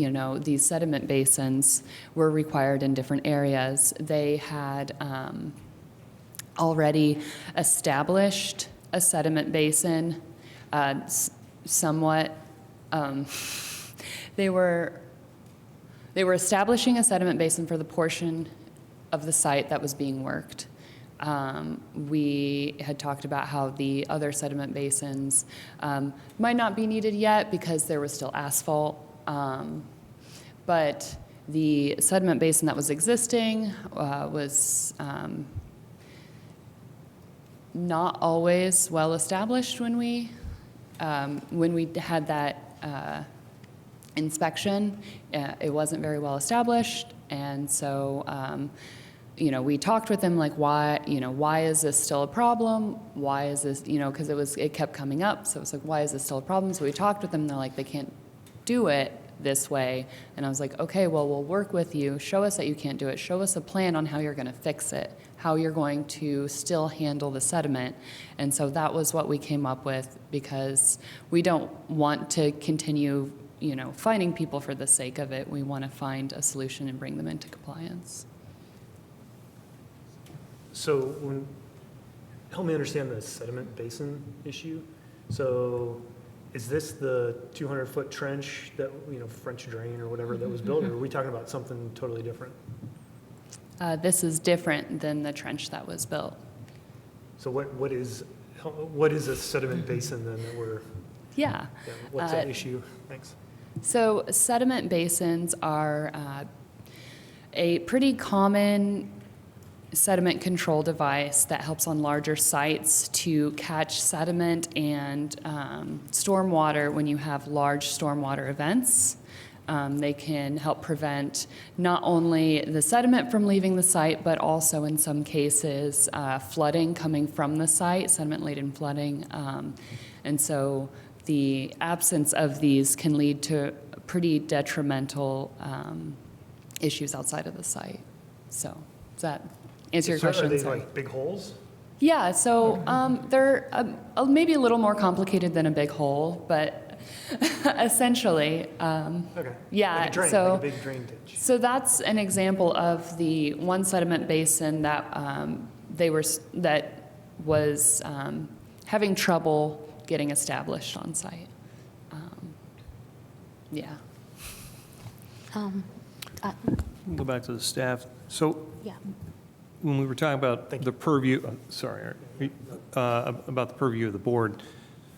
these sediment basins were required in different areas. They had already established a sediment basin, somewhat. They were establishing a sediment basin for the portion of the site that was being worked. We had talked about how the other sediment basins might not be needed yet because there was still asphalt, but the sediment basin that was existing was not always well established when we had that inspection. It wasn't very well established, and so, we talked with them, like, why is this still a problem? Why is this, because it kept coming up, so it's like, why is this still a problem? So we talked with them, and they're like, they can't do it this way. And I was like, okay, well, we'll work with you. Show us that you can't do it. Show us a plan on how you're going to fix it, how you're going to still handle the sediment. And so that was what we came up with, because we don't want to continue, fining people for the sake of it. We want to find a solution and bring them into compliance. So help me understand the sediment basin issue. So is this the 200-foot trench that, French drain or whatever that was built, or are we talking about something totally different? This is different than the trench that was built. So what is a sediment basin then that we're? Yeah. What's that issue? Thanks. So sediment basins are a pretty common sediment control device that helps on larger sites to catch sediment and stormwater when you have large stormwater events. They can help prevent not only the sediment from leaving the site, but also in some cases flooding coming from the site, sediment-laden flooding. And so the absence of these can lead to pretty detrimental issues outside of the site. So does that answer your question? Are they Sorry. like big holes? Yeah, so they're maybe a little more complicated than a big hole, but essentially, Okay. yeah. Like a drain, so, like a big drain ditch. so that's an example of the one sediment basin that was having trouble getting established on site. Yeah. Go back to the staff. So Yeah. when we were talking about the purview, about the purview of the board,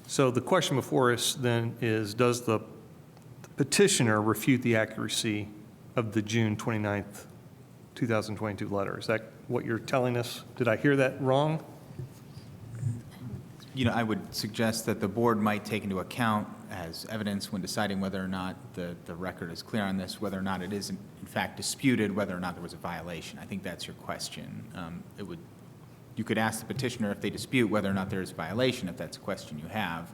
so the question before us then is, does the petitioner refute the accuracy of the June 29th, 2022 letter? Is that what you're telling us? Did I hear that wrong? I would suggest that the board might take into account as evidence when deciding whether or not the record is clear on this, whether or not it is in fact disputed, whether or not there was a violation. I think that's your question. You could ask the petitioner if they dispute whether or not there is a violation, if that's a question you have,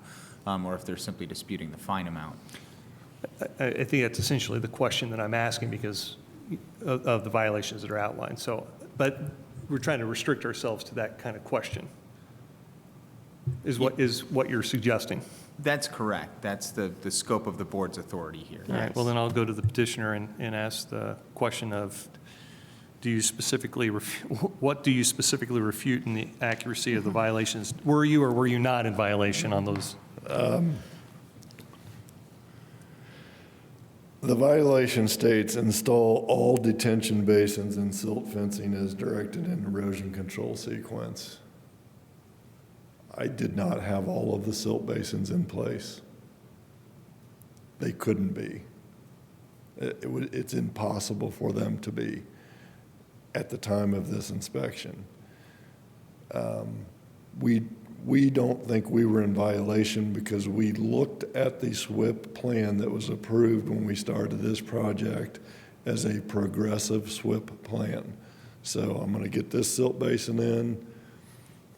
or if they're simply disputing the fine amount. I think that's essentially the question that I'm asking because of the violations that are outlined. So, but we're trying to restrict ourselves to that kind of question. Is what you're suggesting? That's correct. That's the scope of the board's authority here. All right, well, then I'll go to the petitioner and ask the question of, what do you specifically refute in the accuracy of the violations? Were you or were you not in violation on those? The violation states install all detention basins and silt fencing as directed in erosion control sequence. I did not have all of the silt basins in place. They couldn't be. It's impossible for them to be at the time of this inspection. We don't think we were in violation because we looked at the SWIP plan that was approved when we started this project as a progressive SWIP plan. So I'm going to get this silt basin in.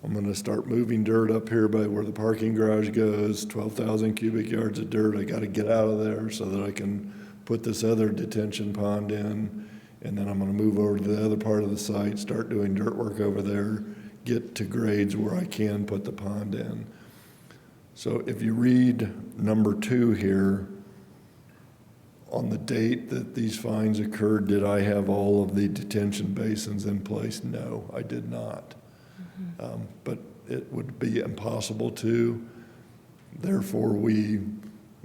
I'm going to start moving dirt up here by where the parking garage goes, 12,000 cubic yards of dirt. I got to get out of there so that I can put this other detention pond in. And then I'm going to move over to the other part of the site, start doing dirt work over there, get to grades where I can put the pond in. So if you read number 2 here, on the date that these fines occurred, did I have all of the detention basins in place? No, I did not. But it would be impossible to. Therefore, we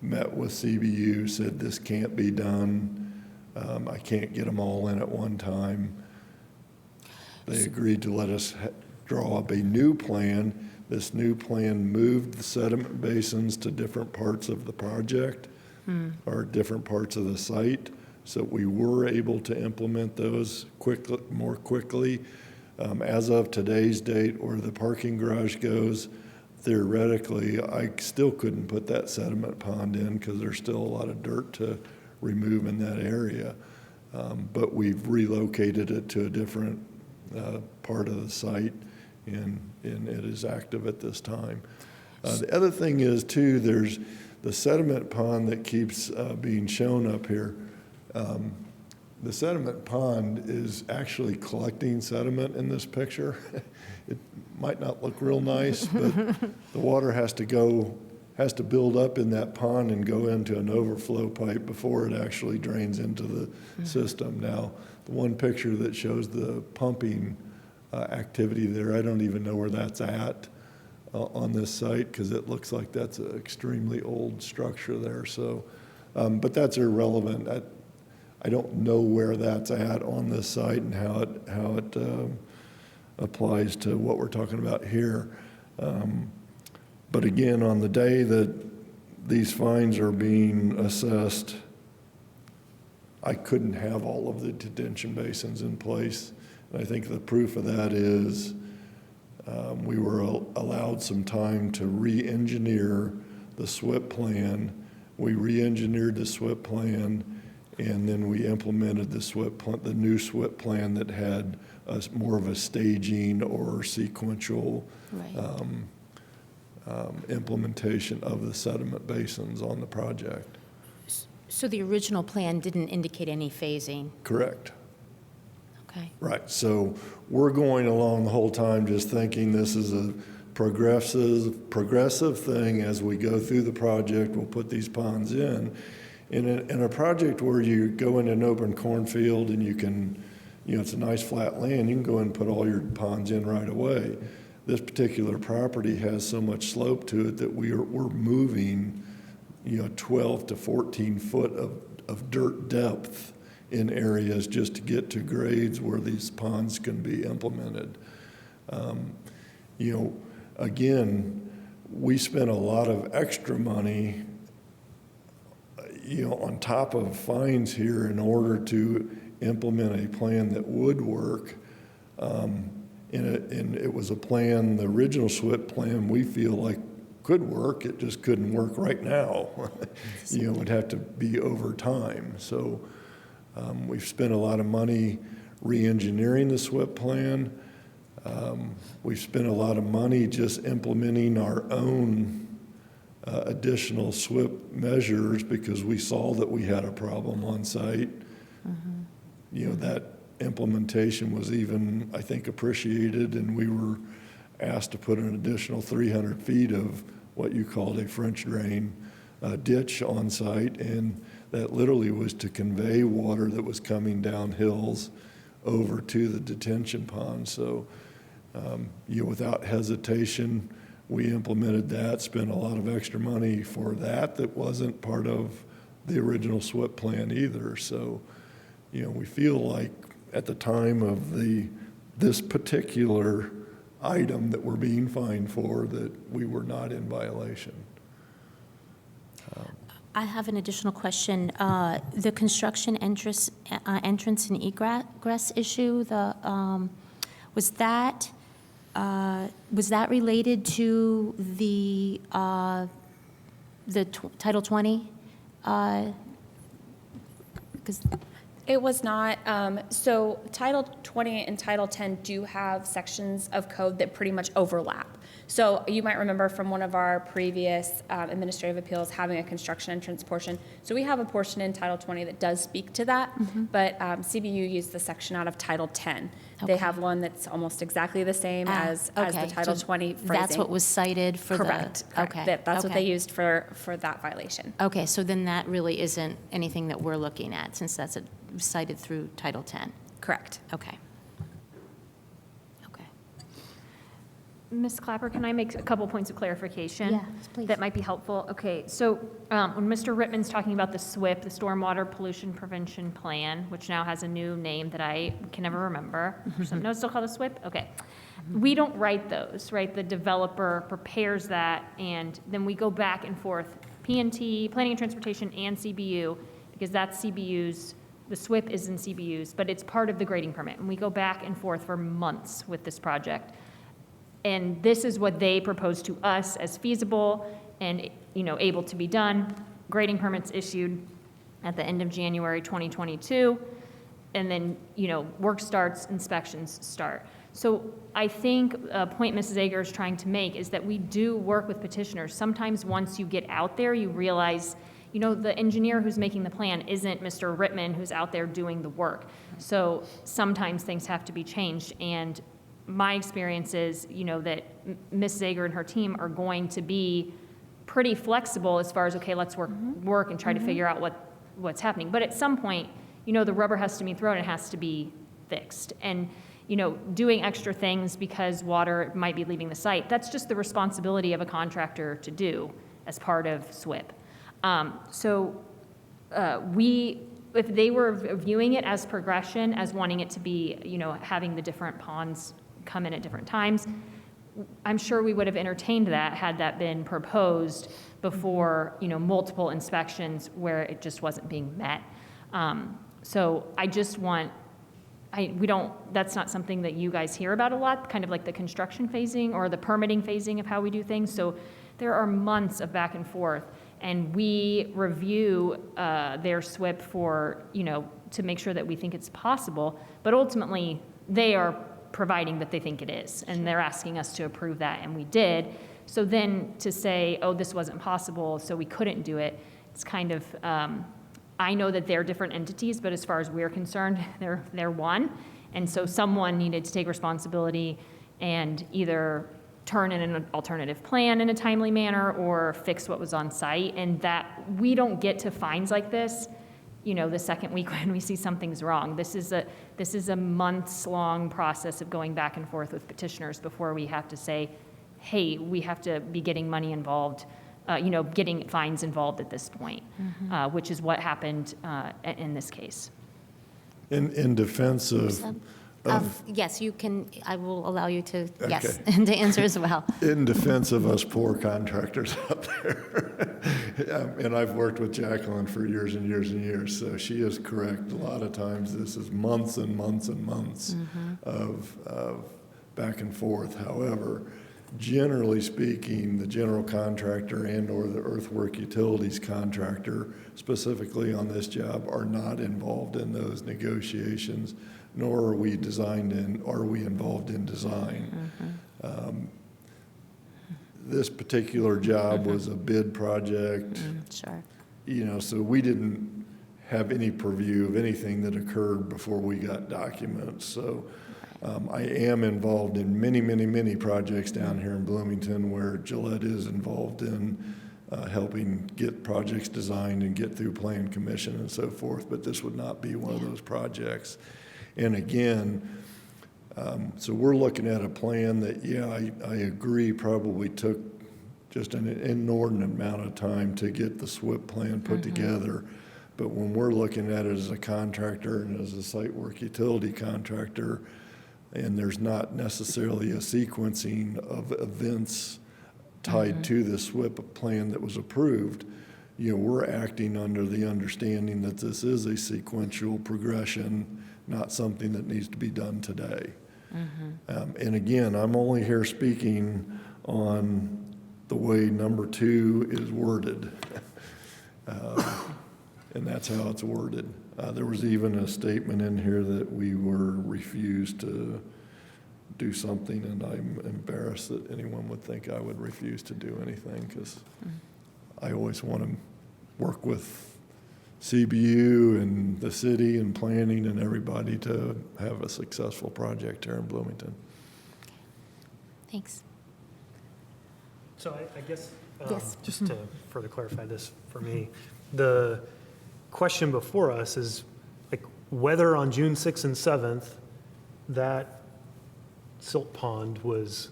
met with CBU, said this can't be done. I can't get them all in at one time. They agreed to let us draw up a new plan. This new plan moved the sediment basins to different parts of the project or different parts of the site, so we were able to implement those more quickly. As of today's date, where the parking garage goes, theoretically, I still couldn't put that sediment pond in because there's still a lot of dirt to remove in that area. But we've relocated it to a different part of the site, and it is active at this time. The other thing is, too, there's the sediment pond that keeps being shown up here. The sediment pond is actually collecting sediment in this picture. It might not look real nice, but the water has to build up in that pond and go into an overflow pipe before it actually drains into the system. Now, the one picture that shows the pumping activity there, I don't even know where that's at on this site because it looks like that's an extremely old structure there. So, but that's irrelevant. I don't know where that's at on this site and how it applies to what we're talking about here. But again, on the day that these fines are being assessed, I couldn't have all of the detention basins in place. And I think the proof of that is we were allowed some time to re-engineer the SWIP plan. We re-engineered the SWIP plan, and then we implemented the new SWIP plan that had more of a staging or sequential implementation of the sediment basins on the project. So the original plan didn't indicate any phasing? Correct. Okay. Right. So we're going along the whole time just thinking this is a progressive thing. As we go through the project, we'll put these ponds in. In a project where you go into an open cornfield and you can, it's a nice flat land, you can go and put all your ponds in right away. This particular property has so much slope to it that we're moving, 12 to 14 foot of dirt depth in areas just to get to grades where these ponds can be implemented. Again, we spent a lot of extra money on top of fines here in order to implement a plan that would work. And it was a plan, the original SWIP plan, we feel like could work. It just couldn't work right now. It would have to be over time. So we've spent a lot of money re-engineering the SWIP plan. We've spent a lot of money just implementing our own additional SWIP measures because we saw that we had a problem on site. That implementation was even, I think, appreciated, and we were asked to put an additional 300 feet of what you called a French drain ditch on site, and that literally was to convey water that was coming down hills over to the detention pond. So, without hesitation, we implemented that, spent a lot of extra money for that wasn't part of the original SWIP plan either. So, we feel like at the time of this particular item that we're being fined for, that we were not in violation. I have an additional question. The construction entrance and egress issue, was that related to the Title 20? It was not. So Title 20 and Title 10 do have sections of code that pretty much overlap. So you might remember from one of our previous administrative appeals having a construction entrance portion. So we have a portion in Title 20 that does speak to that, but CBU used the section out of Title 10. Okay. They have one that's almost exactly the same as the Title 20 phrasing. That's what was cited for Correct. Okay. That's what they used for that violation. Okay, so then that really isn't anything that we're looking at, since that's cited through Title 10. Correct. Okay. Ms. Clapper, can I make a couple points of clarification? Yes, please. That might be helpful. Okay, so when Mr. Rittman's talking about the SWIP, the Stormwater Pollution Prevention Plan, which now has a new name that I can never remember. No, it's still called the SWIP? Okay. We don't write those, right? The developer prepares that, and then we go back and forth, P&T, Planning and Transportation, and CBU, because that's CBU's, the SWIP is in CBU's, but it's part of the grading permit. And we go back and forth for months with this project. And this is what they proposed to us as feasible and, able to be done. Grading permits issued at the end of January 2022. And then, work starts, inspections start. So I think a point Mrs. Ager is trying to make is that we do work with petitioners. Sometimes once you get out there, you realize, the engineer who's making the plan isn't Mr. Rittman who's out there doing the work. So sometimes things have to be changed. And my experience is, that Mrs. Ager and her team are going to be pretty flexible as far as, okay, let's work and try to figure out what's happening. But at some point, the rubber has to meet the road and it has to be fixed. And, doing extra things because water might be leaving the site, that's just the responsibility of a contractor to do as part of SWIP. If they were viewing it as progression, as wanting it to be, having the different ponds come in at different times, I'm sure we would have entertained that had that been proposed before, multiple inspections where it just wasn't being met. So I just want, that's not something that you guys hear about a lot, kind of like the construction phasing or the permitting phasing of how we do things. So there are months of back and forth, and we review their SWIP for, to make sure that we think it's possible, but ultimately they are providing that they think it is, and they're asking us to approve that, and we did. So then to say, oh, this wasn't possible, so we couldn't do it, it's kind of, I know that they're different entities, but as far as we're concerned, they're one. And so someone needed to take responsibility and either turn in an alternative plan in a timely manner or fix what was on site. And that we don't get to fines like this, the second week when we see something's wrong. This is a months-long process of going back and forth with petitioners before we have to say, hey, we have to be getting money involved, getting fines involved at this point, which is what happened in this case. In defense of yes, you can, I will allow you to, okay. yes, and to answer as well. In defense of us poor contractors out there, and I've worked with Jacqueline for years and years and years, so she is correct. A lot of times this is months and months and months of back and forth. However, generally speaking, the general contractor and or the earthwork utilities contractor, specifically on this job, are not involved in those negotiations, nor are we involved in design. This particular job was a bid project. Sure. So we didn't have any purview of anything that occurred before we got documents. So I am involved in many, many, many projects down here in Bloomington where Gillette is involved in helping get projects designed and get through plan commission and so forth, but this would not be one of those projects. And again, so we're looking at a plan that, I agree, probably took just an inordinate amount of time to get the SWIP plan put together. But when we're looking at it as a contractor and as a site work utility contractor, and there's not necessarily a sequencing of events tied to the SWIP plan that was approved, we're acting under the understanding that this is a sequential progression, not something that needs to be done today. And again, I'm only here speaking on the way number 2 is worded. And that's how it's worded. There was even a statement in here that we were refused to do something, and I'm embarrassed that anyone would think I would refuse to do anything, because I always want to work with CBU and the city and planning and everybody to have a successful project here in Bloomington. Thanks. So I guess, Yes. just to further clarify this for me, the question before us is like whether on June 6th and 7th that silt pond was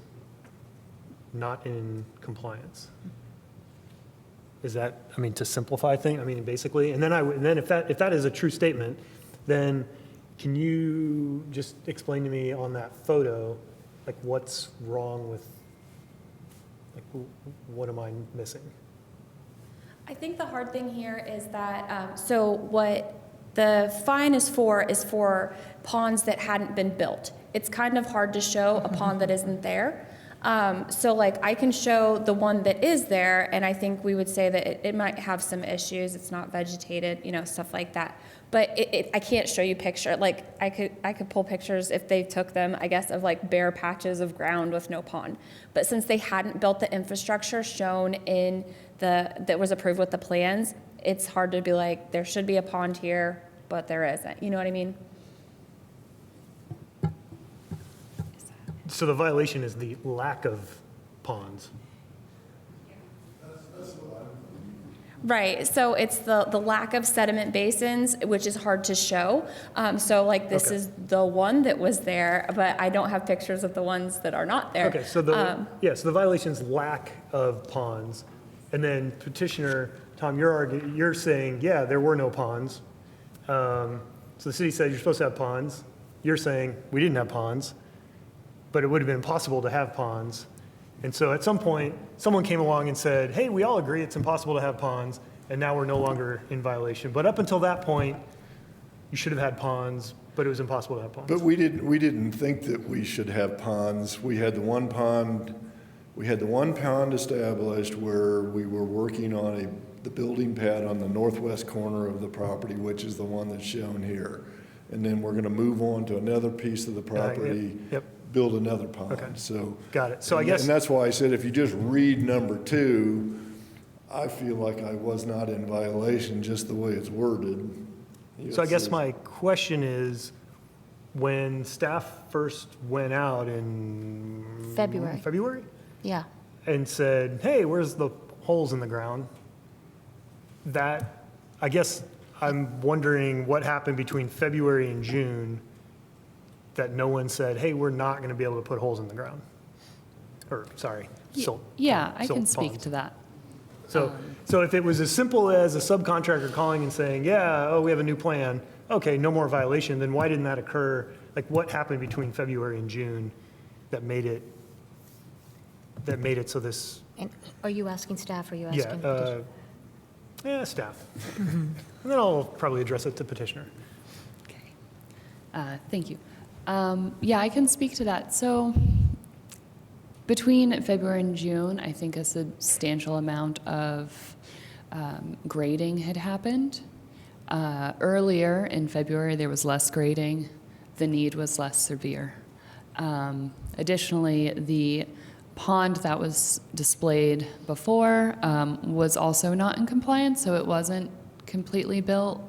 not in compliance. Is that, to simplify things, basically, and then if that is a true statement, then can you just explain to me on that photo, like what's wrong with, like what am I missing? I think the hard thing here is that, so what the fine is for ponds that hadn't been built. It's kind of hard to show a pond that isn't there. So like I can show the one that is there, and I think we would say that it might have some issues. It's not vegetated, you know, stuff like that. But I can't show you picture. Like I could pull pictures if they took them, I guess, of like bare patches of ground with no pond. But since they hadn't built the infrastructure shown in that was approved with the plans, it's hard to be like, there should be a pond here, but there isn't. You know what I mean? So the violation is the lack of ponds. Right, so it's the lack of sediment basins, which is hard to show. So like this is the one that was there, but I don't have pictures of the ones that are not there. Okay, so so the violation's lack of ponds. And then petitioner, Tom, you're saying, yeah, there were no ponds. So the city said you're supposed to have ponds. You're saying we didn't have ponds, but it would have been impossible to have ponds. And so at some point, someone came along and said, hey, we all agree it's impossible to have ponds, and now we're no longer in violation. But up until that point, you should have had ponds, but it was impossible to have ponds. But we didn't think that we should have ponds. We had the one pond established where we were working on the building pad on the northwest corner of the property, which is the one that's shown here. And then we're gonna move on to another piece of the property. Build another pond. Okay. So got it. So I guess, and that's why I said if you just read number 2, I feel like I was not in violation just the way it's worded. so I guess my question is, when staff first went out in February, Yeah. and said, hey, where's the holes in the ground? That, I guess I'm wondering what happened between February and June that no one said, hey, we're not going to be able to put holes in the ground. Or, sorry, silt. Yeah, I silt can speak ponds. to that. So if it was as simple as a subcontractor calling and saying, yeah, oh, we have a new plan, okay, no more violation, then why didn't that occur? Like, what happened between February and June that made it so this, And are you asking staff or are you yeah, asking? petitioner? staff. And then I'll probably address it to petitioner. Thank you. Yeah, I can speak to that. So between February and June, I think a substantial amount of grading had happened. Earlier in February, there was less grading. The need was less severe. Additionally, the pond that was displayed before was also not in compliance, so it wasn't completely built.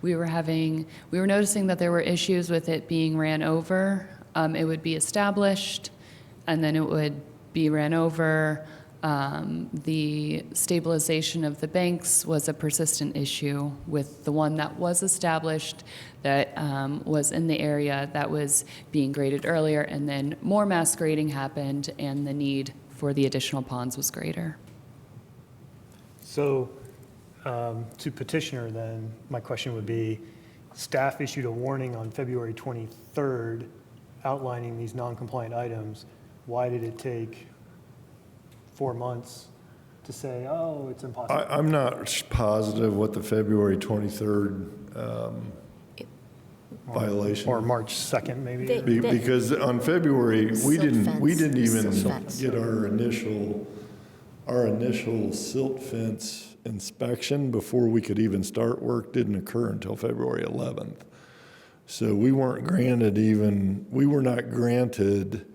We were noticing that there were issues with it being ran over. It would be established, and then it would be ran over. The stabilization of the banks was a persistent issue with the one that was established that was in the area that was being graded earlier, and then more mass grading happened, and the need for the additional ponds was greater. So to petitioner then, my question would be, staff issued a warning on February 23rd outlining these non-compliant items. Why did it take 4 months to say, oh, it's impossible? I'm not positive what the February 23rd violation. Or March 2nd, maybe? Because on February, we didn't even Silt fence. get our initial silt fence inspection before we could even start work didn't occur until February 11th. So we were not granted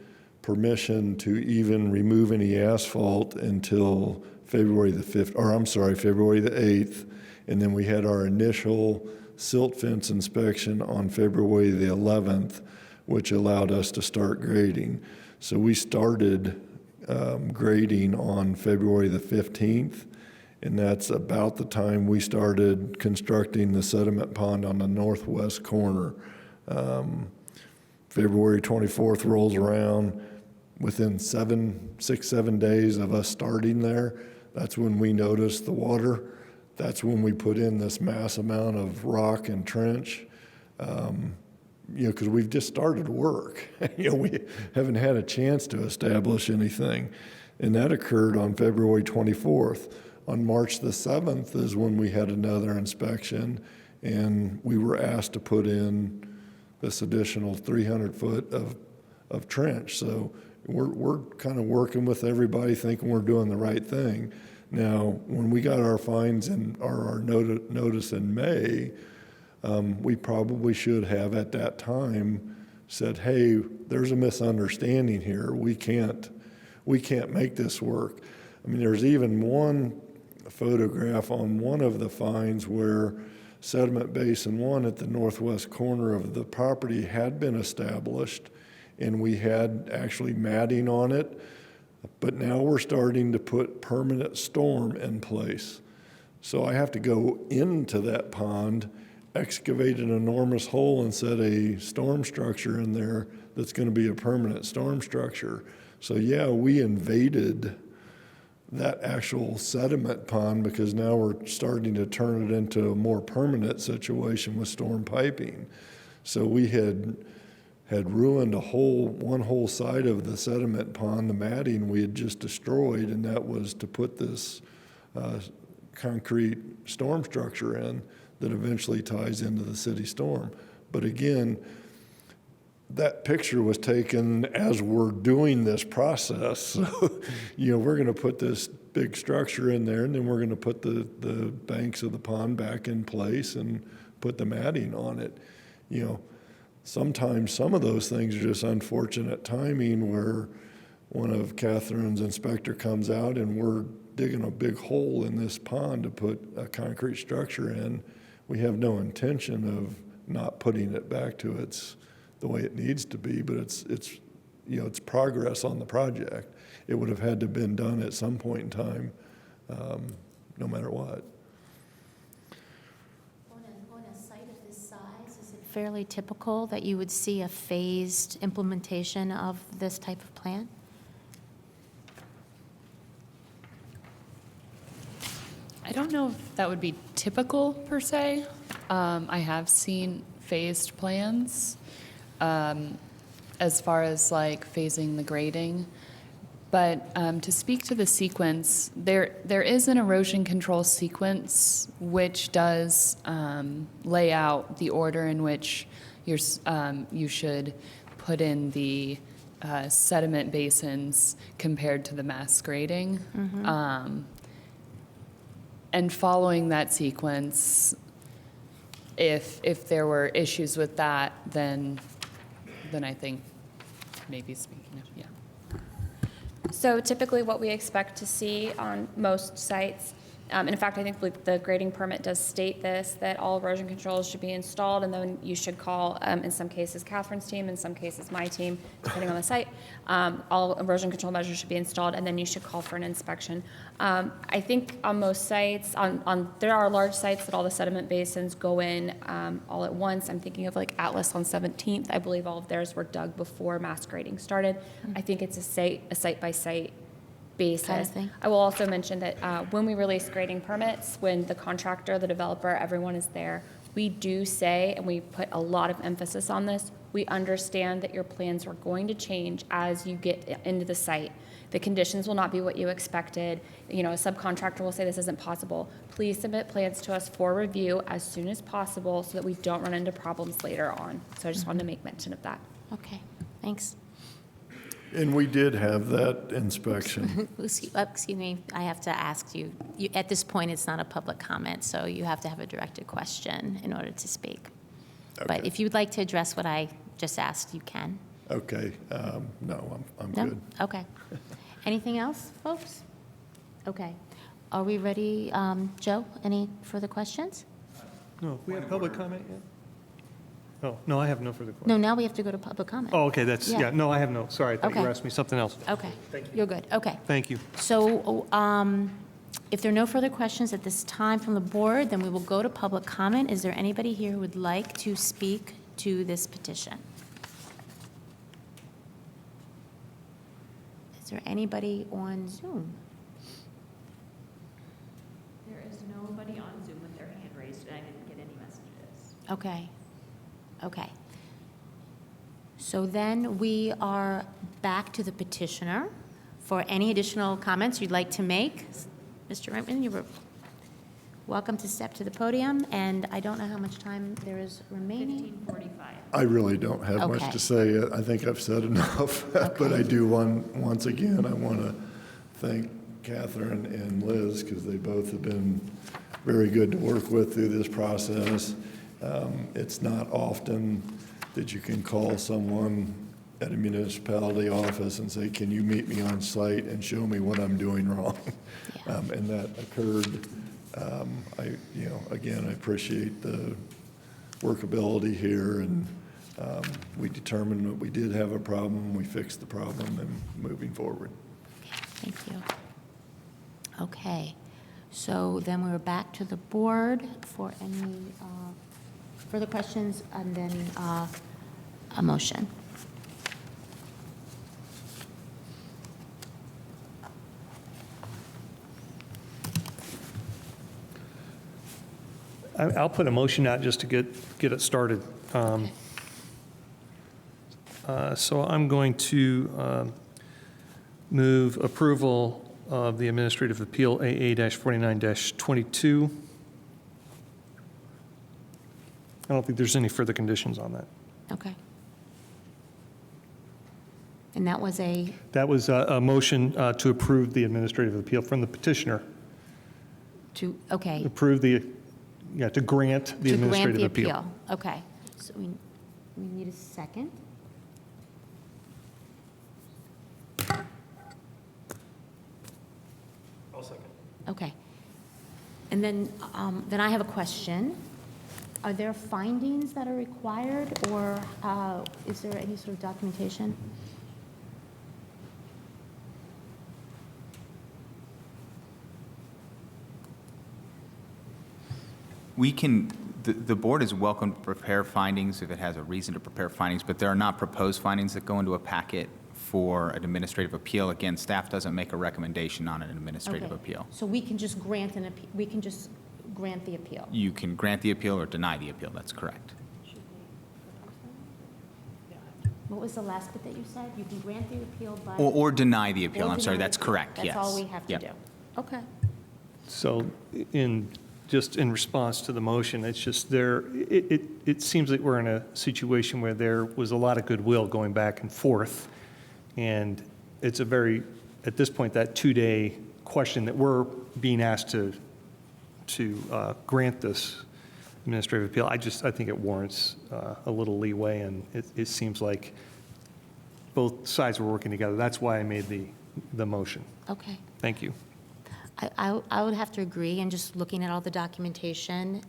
permission to even remove any asphalt until February the 8th. And then we had our initial silt fence inspection on February the 11th, which allowed us to start grading. So we started grading on February the 15th, and that's about the time we started constructing the sediment pond on the northwest corner. February 24th rolls around. Within 6-7 days of us starting there, that's when we noticed the water. That's when we put in this mass amount of rock and trench. Because we've just started work. We haven't had a chance to establish anything. And that occurred on February 24th. On March the 7th is when we had another inspection, and we were asked to put in this additional 300 foot of trench. So we're kind of working with everybody, thinking we're doing the right thing. Now, when we got our fines and our notice in May, we probably should have at that time said, hey, there's a misunderstanding here. We can't make this work. I mean, there's even one photograph on one of the fines where sediment basin 1 at the northwest corner of the property had been established, and we had actually matting on it, but now we're starting to put permanent storm in place. So I have to go into that pond, excavate an enormous hole, and set a storm structure in there that's going to be a permanent storm structure. So yeah, we invaded that actual sediment pond because now we're starting to turn it into a more permanent situation with storm piping. So we had ruined one whole side of the sediment pond, the matting we had just destroyed, and that was to put this concrete storm structure in that eventually ties into the city storm. But again, that picture was taken as we're doing this process. So, we're going to put this big structure in there, and then we're going to put the banks of the pond back in place and put the matting on it. Sometimes some of those things are just unfortunate timing where one of Catherine's inspector comes out and we're digging a big hole in this pond to put a concrete structure in. We have no intention of not putting it back to the way it needs to be, but it's progress on the project. It would have had to have been done at some point in time, no matter what. On a site of this size, is it fairly typical that you would see a phased implementation of this type of plan? I don't know if that would be typical per se. I have seen phased plans as far as like phasing the grading. But to speak to the sequence, there is an erosion control sequence which does lay out the order in which you should put in the sediment basins compared to the mass grading. Mm-hmm. And following that sequence, if there were issues with that, then I think maybe speaking of, yeah. So typically what we expect to see on most sites, in fact, I think the grading permit does state this, that all erosion controls should be installed, and then you should call, in some cases, Catherine's team, in some cases, my team, depending on the site. All erosion control measures should be installed, and then you should call for an inspection. I think on most sites, there are large sites that all the sediment basins go in all at once. I'm thinking of like Atlas on 17th. I believe all of theirs were dug before mass grading started. I think it's a site-by-site basis. Kind of thing. I will also mention that when we release grading permits, when the contractor, the developer, everyone is there, we do say, and we put a lot of emphasis on this, we understand that your plans are going to change as you get into the site. The conditions will not be what you expected. A subcontractor will say this isn't possible. Please submit plans to us for review as soon as possible so that we don't run into problems later on. So I just wanted to make mention of that. Okay, thanks. And we did have that inspection. Excuse me, I have to ask you, at this point, it's not a public comment, so you have to have a directed question in order to speak. Okay. But if you'd like to address what I just asked, you can. Okay, no, I'm No? good. Okay. Anything else, folks? Okay. Are we ready? Joe, any further questions? No, we have public comment yet? Oh, no, I have no further questions. No, now we have to go to public comment. Oh, okay, no, I have no, sorry, I thought you were Okay. asking me something else. Okay. You're good. Okay. Thank you. So if there are no further questions at this time from the board, then we will go to public comment. Is there anybody here who would like to speak to this petition? Is there anybody on Zoom? There is nobody on Zoom with their hand raised, and I didn't get any messages. Okay. Okay. So then we are back to the petitioner for any additional comments you'd like to make. Mr. Reitman, you were, welcome to step to the podium, and I don't know how much time there is remaining. 15:45. I really don't have much Okay. to say. I think I've said enough, but I do once again, I want to thank Catherine and Liz because they both have been very good to work with through this process. It's not often that you can call someone at a municipality office and say, can you meet me on site and show me what I'm doing wrong? And that occurred. Again, I appreciate the workability here, and we determined that we did have a problem, we fixed the problem, and moving forward. Thank you. Okay, so then we're back to the board for any further questions, and then a motion. I'll put a motion out just to get it started. So I'm going to move approval of the administrative appeal AA-49-22. I don't think there's any further conditions on that. Okay. And that was a, That was a motion to approve the administrative appeal from the petitioner. okay. Approve the, to grant the To grant administrative the appeal. Okay, so we need a second. I'll second. Okay. And then I have a question. Are there findings that are required, or is there any sort of documentation? We can, the board is welcome to prepare findings if it has a reason to prepare findings, but there are not proposed findings that go into a packet for an administrative appeal. Again, staff doesn't make a recommendation on an administrative Okay. appeal. So we can just grant we can just grant the appeal? You can grant the appeal or deny the appeal, that's correct. What was the last bit that you said? You can grant the appeal, but... Or deny the appeal, Or I'm sorry, deny that's the appeal. correct, yes. That's all we have to Yep. do. Okay. So just in response to the motion, it's just it seems like we're in a situation where there was a lot of goodwill going back and forth. And it's a very, at this point, that 2-day question that we're being asked to grant this administrative appeal, I think it warrants a little leeway, and it seems like both sides were working together. That's why I made the motion. Okay. Thank you. I would have to agree, and just looking at all the documentation,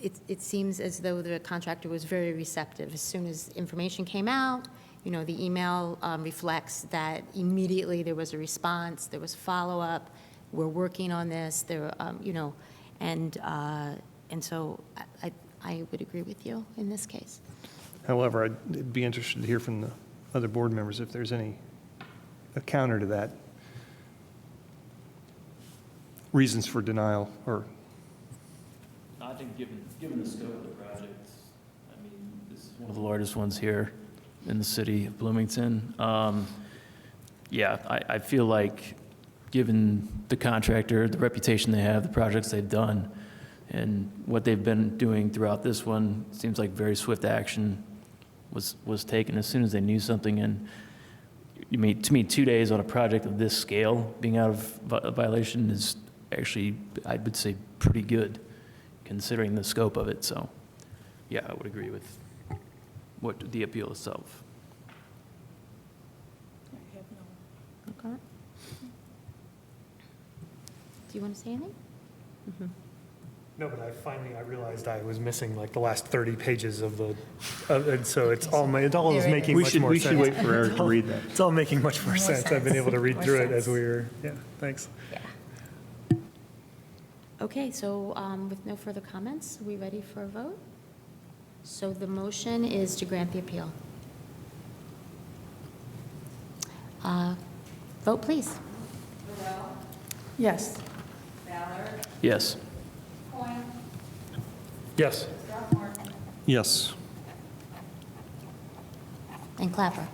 it seems as though the contractor was very receptive. As soon as information came out, the email reflects that immediately there was a response, there was follow-up, we're working on this, and so I would agree with you in this case. However, I'd be interested to hear from the other board members if there's a counter to that. Reasons for denial, or? I think given the scope of the project, I mean, this is one of the largest ones here in the city of Bloomington. I feel like given the contractor, the reputation they have, the projects they've done, and what they've been doing throughout this one, it seems like very swift action was taken as soon as they knew something. And to me, 2 days on a project of this scale being out of violation is actually, I would say, pretty good considering the scope of it. So, yeah, I would agree with what the appeal itself. Okay. Do you want to say anything? Mm-hmm. No, but I realized I was missing like the last 30 pages of and so it all is making much more sense. We should wait for Eric to read that. It's all making much more sense. I've been able to read More through it sense. as we were, thanks. Yeah. Okay, so with no further comments, are we ready for a vote? So the motion is to grant the appeal. Vote, please. Burrell, Yes. Ballard, Yes. Point, Yes. Throckmorton, Yes. And Clapper?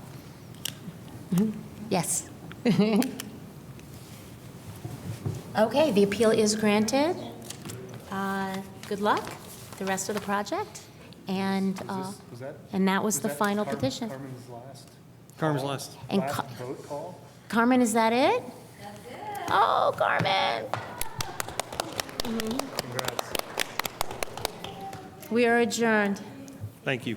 Okay, the appeal is granted. Good luck, the rest of the project. And, and that was the final petition. Carmen's last. And Carmen, is that it? That's it. Oh, Carmen. Congrats. We are adjourned. Thank you.